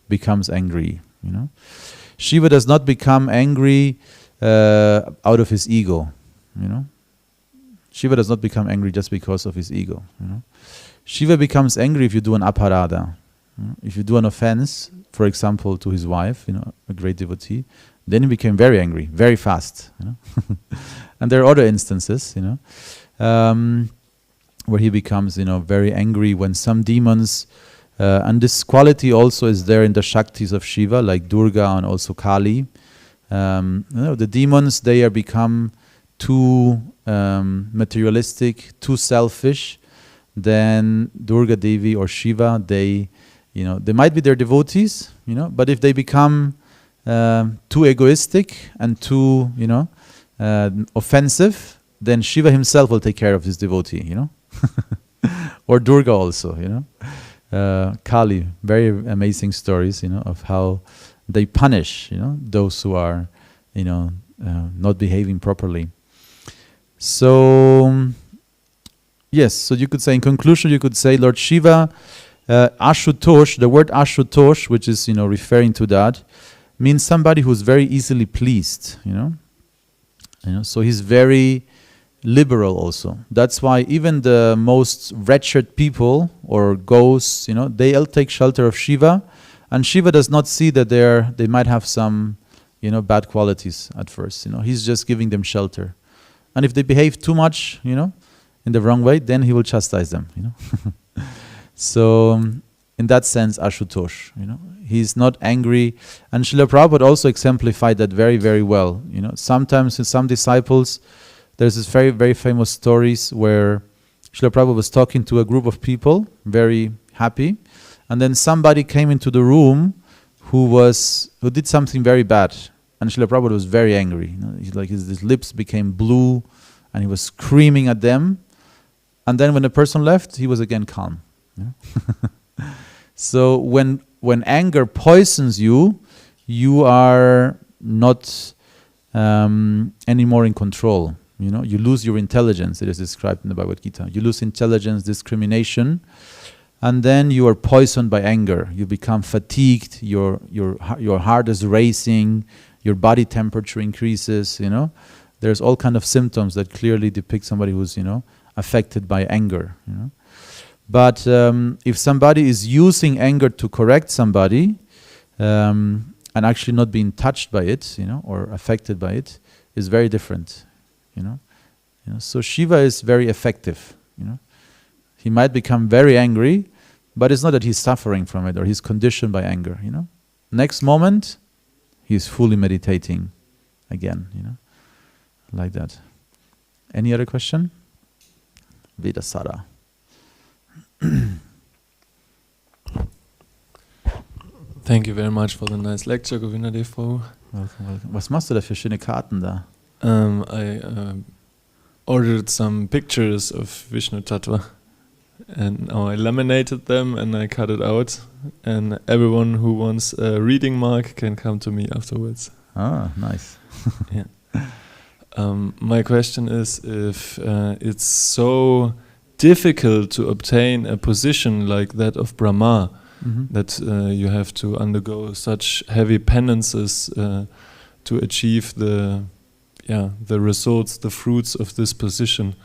becomes angry. Shiva does not become angry out of his ego. Shiva does not become angry just because of his ego. Shiva becomes angry if you do an aparada. If you do an offense, for example, to his wife, a great devotee, then he became very angry, very fast. And there are other instances, where he becomes, very angry when some demons, and this quality also is there in the Shaktis of Shiva, like Durga and also Kali. The demons, they are become too materialistic, too selfish. Then Durga Devi or Shiva, they might be their devotees, but if they become too egoistic and too, offensive, then Shiva himself will take care of his devotee, or Durga also, Kali, very amazing stories, of how they punish, those who are, not behaving properly. So, yes, so you could say, in conclusion, you could say Lord Shiva, Ashutosh, the word Ashutosh, which is, referring to that, means somebody who's very easily pleased, so he's very liberal also. That's why even the most wretched people or ghosts, they all take shelter of Shiva, and Shiva does not see that they might have some, bad qualities at first. He's just giving them shelter. And if they behave too much, in the wrong way, then he will chastise them, So, in that sense, Ashutosh, he's not angry. And Srila Prabhupada also exemplified that very, very well. Sometimes in some disciples, there's this very, very famous stories where Srila Prabhupada was talking to a group of people, very happy, and then somebody came into the room who did something very bad. And Srila Prabhupada was very angry. His lips became blue, and he was screaming at them. And then when the person left, he was again calm. So when anger poisons you, you are not anymore in control. You lose your intelligence. It is described in the Bhagavad Gita. You lose intelligence, discrimination, and then you are poisoned by anger. You become fatigued. Your heart is racing. Your body temperature increases. There's all kind of symptoms that clearly depict somebody who's affected by anger. But if somebody is using anger to correct somebody, and actually not being touched by it, or affected by it, is very different. So Shiva is very effective. He might become very angry, but it's not that he's suffering from it or he's conditioned by anger. Next moment, he's fully meditating again. Like that. Any other question? Vedasara. Thank you very much for the nice lecture, Govinda Prabhu. Welcome. Was machst du da für schöne Karten da? I ordered some pictures of Vishnu Tattva, and now I laminated them and I cut it out, and everyone who wants a reading mark can come to me afterwards. Ah, nice. Yeah. My question is, if it's so difficult to obtain a position like that of Brahma, that you have to undergo such heavy penances to achieve the results, the fruits of this position.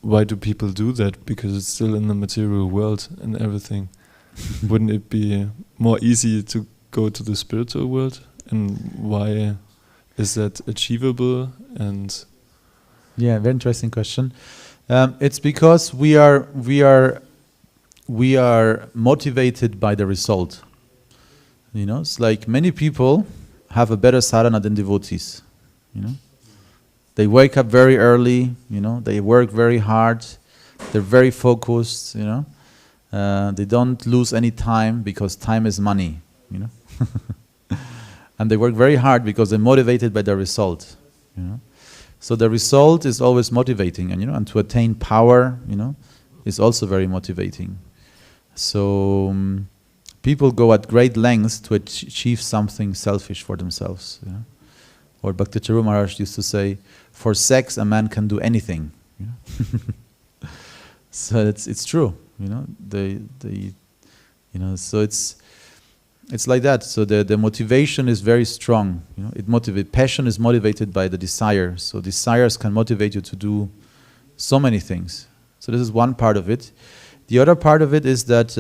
Why do people do that? Because it's still in the material world and everything. Wouldn't it be more easy to go to the spiritual world? And why is that achievable? And yeah, very interesting question. It's because we are motivated by the result. You know, it's like many people have a better sadhana than devotees. You know, they wake up very early. You know, they work very hard. They're very focused. You know, they don't lose any time because time is money. You know, and they work very hard because they're motivated by the result. You know, so the result is always motivating, and and to attain power, is also very motivating. So people go at great lengths to achieve something selfish for themselves. Or Bhakti Charu Maharaj used to say, "For sex, a man can do anything." So it's true. So it's like that. So the motivation is very strong. Passion is motivated by the desire. So desires can motivate you to do so many things. So this is one part of it. The other part of it is that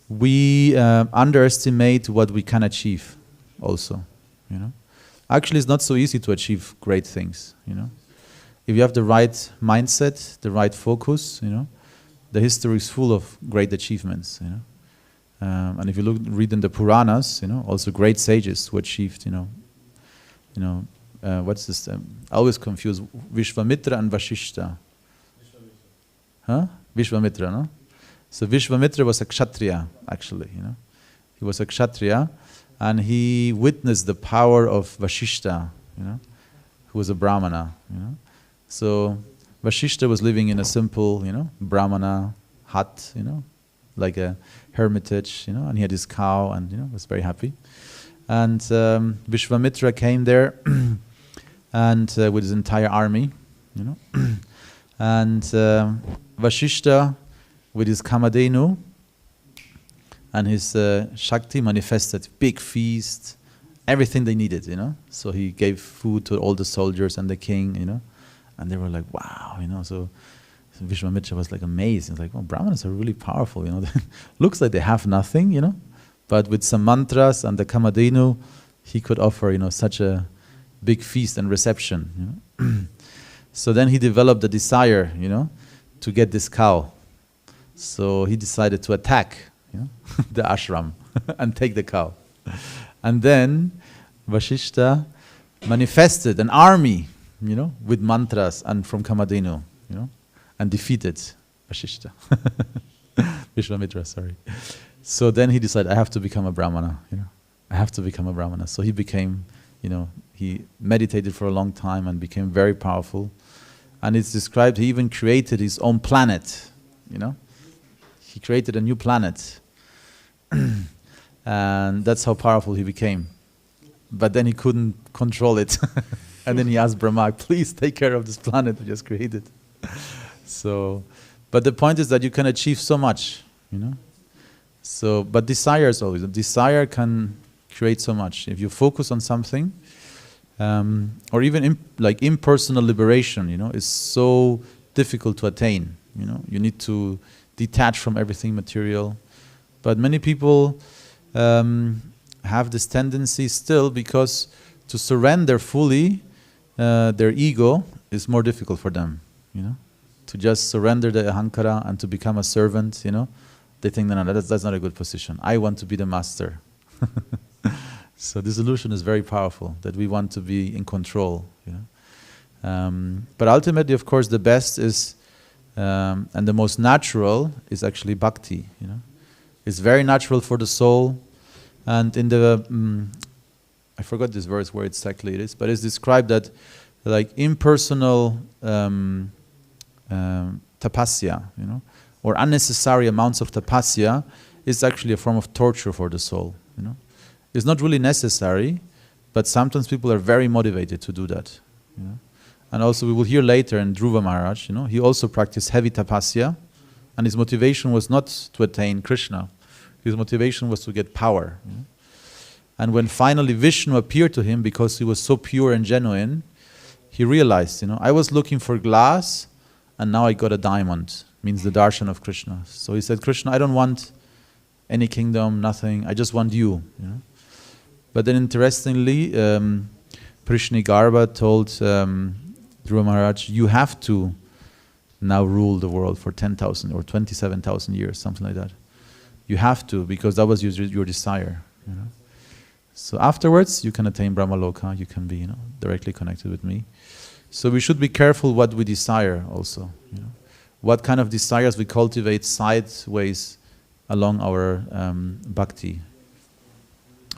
we underestimate what we can achieve also. Actually, it's not so easy to achieve great things. If you have the right mindset, the right focus, the history is full of great achievements. And if you read in the Puranas, also great sages who achieved, what's this? I always confuse Vishvamitra and Vashishta. Huh? Vishvamitra, no? So Vishvamitra was a Kshatriya, actually. He was a Kshatriya, and he witnessed the power of Vashishta, who was a Brahmana. So Vashishta was living in a simple, Brahmana hut, like a hermitage, and he had his cow, and was very happy. And Vishvamitra came there, and with his entire army, and Vashishta with his Kamadhenu and his Shakti manifested big feast, everything they needed, So he gave food to all the soldiers and the king, and they were like, wow, So Vishvamitra was like amazed. He's like, oh, Brahmanas are really powerful, Looks like they have nothing, but with some mantras and the Kamadhenu, he could offer, such a big feast and reception, So then he developed the desire, to get this cow. So he decided to attack, the ashram and take the cow. And then Vashishta manifested an army, with mantras and from Kamadhenu, and defeated Vashishta. Vishvamitra, sorry. So then he decided, I have to become a Brahmana, I have to become a Brahmana. So he became, he meditated for a long time and became very powerful. And it's described, he even created his own planet, He created a new planet. And that's how powerful he became. But then he couldn't control it. And then he asked Brahma, please take care of this planet we just created. So, but the point is that you can achieve so much, So, but desire is always, desire can create so much. If you focus on something, or even like impersonal liberation, is so difficult to attain. You need to detach from everything material. But many people have this tendency still, because to surrender fully their ego is more difficult for them. To just surrender the ahankara and to become a servant. They think, no, that's not a good position. I want to be the master. So this illusion is very powerful, that we want to be in control. But ultimately, of course, the best is, and the most natural is actually bhakti. It's very natural for the soul. And in the, I forgot this verse where exactly it is, but it's described that like impersonal tapasya, or unnecessary amounts of tapasya is actually a form of torture for the soul. It's not really necessary, but sometimes people are very motivated to do that. And also we will hear later in Dhruva Maharaj, he also practiced heavy tapasya, and his motivation was not to attain Krishna. His motivation was to get power. And when finally Vishnu appeared to him, because he was so pure and genuine, he realized, I was looking for glass, and now I got a diamond. Means the darshan of Krishna. So he said, Krishna, I don't want any kingdom, nothing. I just want you. But then interestingly, Prishnigarbha told Dhruva Maharaj, you have to now rule the world for 10,000 or 27,000 years, something like that. You have to, because that was your desire. So afterwards, you can attain Brahmaloka, you can be directly connected with me. So we should be careful what we desire also. What kind of desires we cultivate sideways along our bhakti.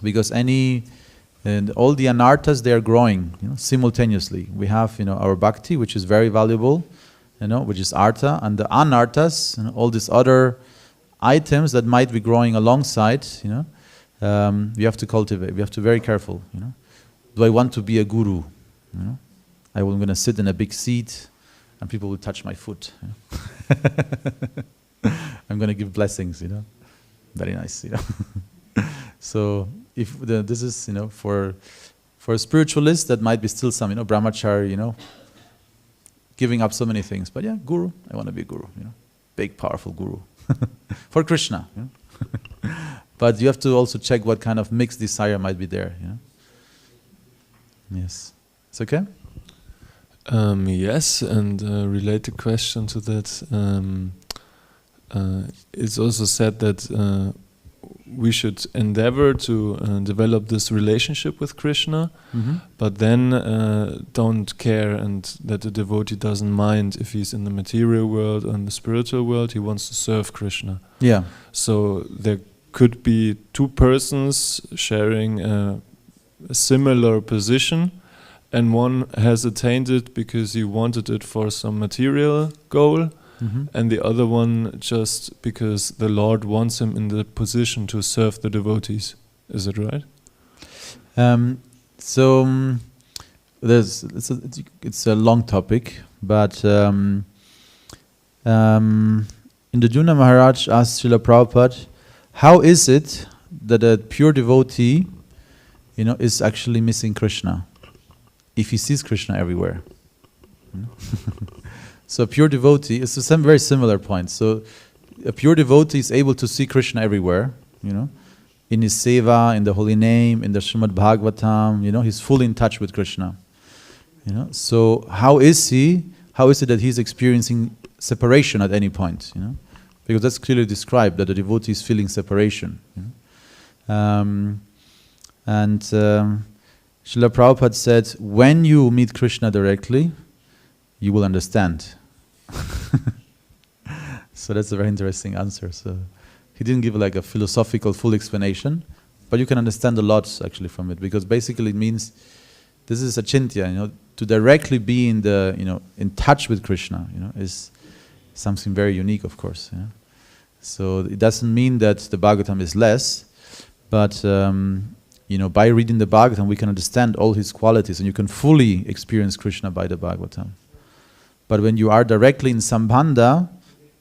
Because all the anarthas, they are growing simultaneously. We have our bhakti, which is very valuable, which is artha, and the anarthas, all these other items that might be growing alongside, we have to cultivate. We have to be very careful. Do I want to be a guru? I'm going to sit in a big seat, and people will touch my foot. I'm going to give blessings. Very nice. So if this is for a spiritualist, that might be still some brahmachari, giving up so many things. But yeah, guru. I want to be a guru. Big powerful guru for Krishna. But you have to also check what kind of mixed desire might be there. Yes, it's okay. Yes, and related question to that, it's also said that we should endeavor to develop this relationship with Krishna, but then don't care, and that the devotee doesn't mind if he's in the material world or in the spiritual world, he wants to serve Krishna. Yeah. So there could be two persons sharing a similar position, and one has attained it because he wanted it for some material goal, and the other one just because the Lord wants him in the position to serve the devotees. Is it right? It's a long topic, but Indradjuna Maharaj asked Srila Prabhupada, how is it that a pure devotee, is actually missing Krishna if he sees Krishna everywhere? So a pure devotee, it's a very similar point. So a pure devotee is able to see Krishna everywhere, in his seva, in the holy name, in the Śrīmad-Bhāgavatam, he's fully in touch with Krishna. So how is it that he's experiencing separation at any point? Because that's clearly described, that the devotee is feeling separation. And Srila Prabhupada said, when you meet Krishna directly, you will understand. So that's a very interesting answer. So he didn't give like a philosophical full explanation, but you can understand a lot actually from it, because basically it means this is achintya, to directly be in in touch with Krishna, is something very unique, of course. So it doesn't mean that the Bhagavatam is less, but by reading the Bhagavatam we can understand all his qualities, and you can fully experience Krishna by the Bhagavatam. But when you are directly in Sambandha,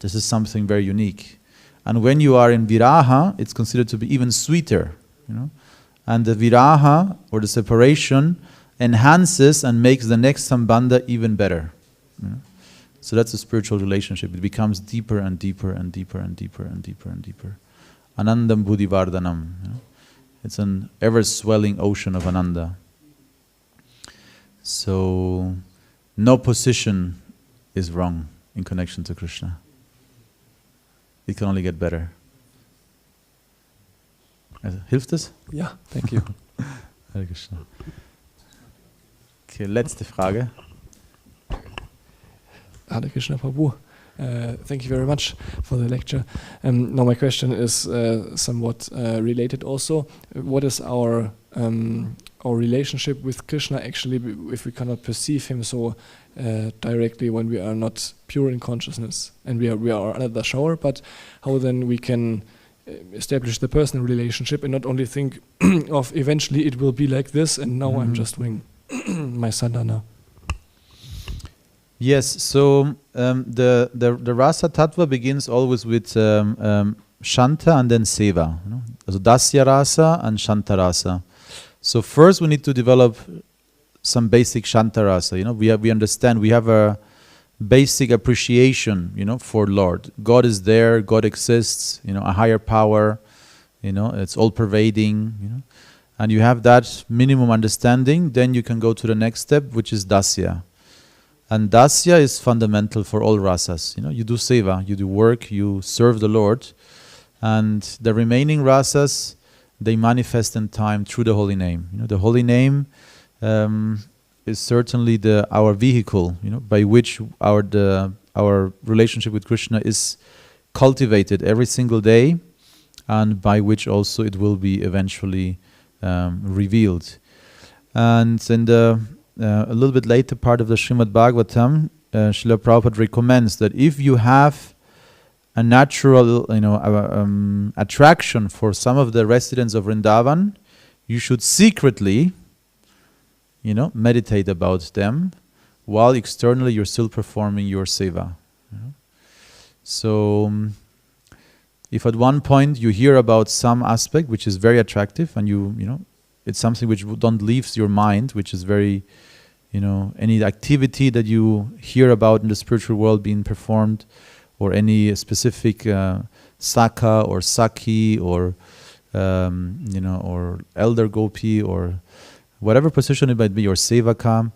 this is something very unique. And when you are in Viraha, it's considered to be even sweeter. And the Viraha, or the separation, enhances and makes the next Sambandha even better. So that's a spiritual relationship. It becomes deeper and deeper and deeper and deeper and deeper and deeper. Anandam Buddhivardhanam. It's an ever-swelling ocean of Ananda. So no position is wrong in connection to Krishna. It can only get better. Hilft es? Ja, thank you. Hare Krishna. Okay, letzte Frage. Hare Krishna, Prabhu. Thank you very much for the lecture. Now my question is somewhat related also. What is our relationship with Krishna actually, if we cannot perceive him so directly when we are not pure in consciousness and we are under the shower, but how then we can establish the personal relationship and not only think of eventually it will be like this and now I'm just doing my sadhana. Yes, so the rasa tattva begins always with shanta and then seva. You know? So dasya rasa and shanta rasa. So first we need to develop some basic shanta rasa. You know, we understand, we have a basic appreciation, you know, for Lord. God is there, God exists, you know, a higher power, you know, it's all pervading, you know. And you have that minimum understanding, then you can go to the next step, which is dasya. And dasya is fundamental for all rasas. You know, you do seva, you do work, you serve the Lord, and the remaining rasas, they manifest in time through the holy name. You know, the holy name is certainly our vehicle, you know, by which our relationship with Krishna is cultivated every single day, and by which also it will be eventually revealed. And in a little bit later part of the Śrīmad-Bhāgavatam, Srila Prabhupada recommends that if you have a natural, you know, attraction for some of the residents of Vrindavan, you should secretly, you know, meditate about them, while externally you're still performing your seva. You know? So, if at one point you hear about some aspect which is very attractive, and you know, it's something which don't leave your mind, which is very, you know, any activity that you hear about in the spiritual world being performed, or any specific saka or saki, or you know, or elder gopi, or whatever position it might be, or sevaka,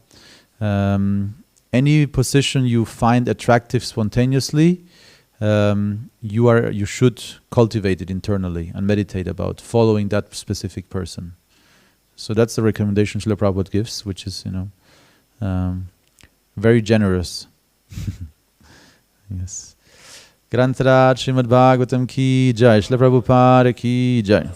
any position you find attractive spontaneously, you should cultivate it internally and meditate about following that specific person. So that's the recommendation Srila Prabhupada gives, which is, you know, very generous. Yes. Grantaraj Śrīmad-Bhāgavatam ki jai, Srila Prabhupada ki jai.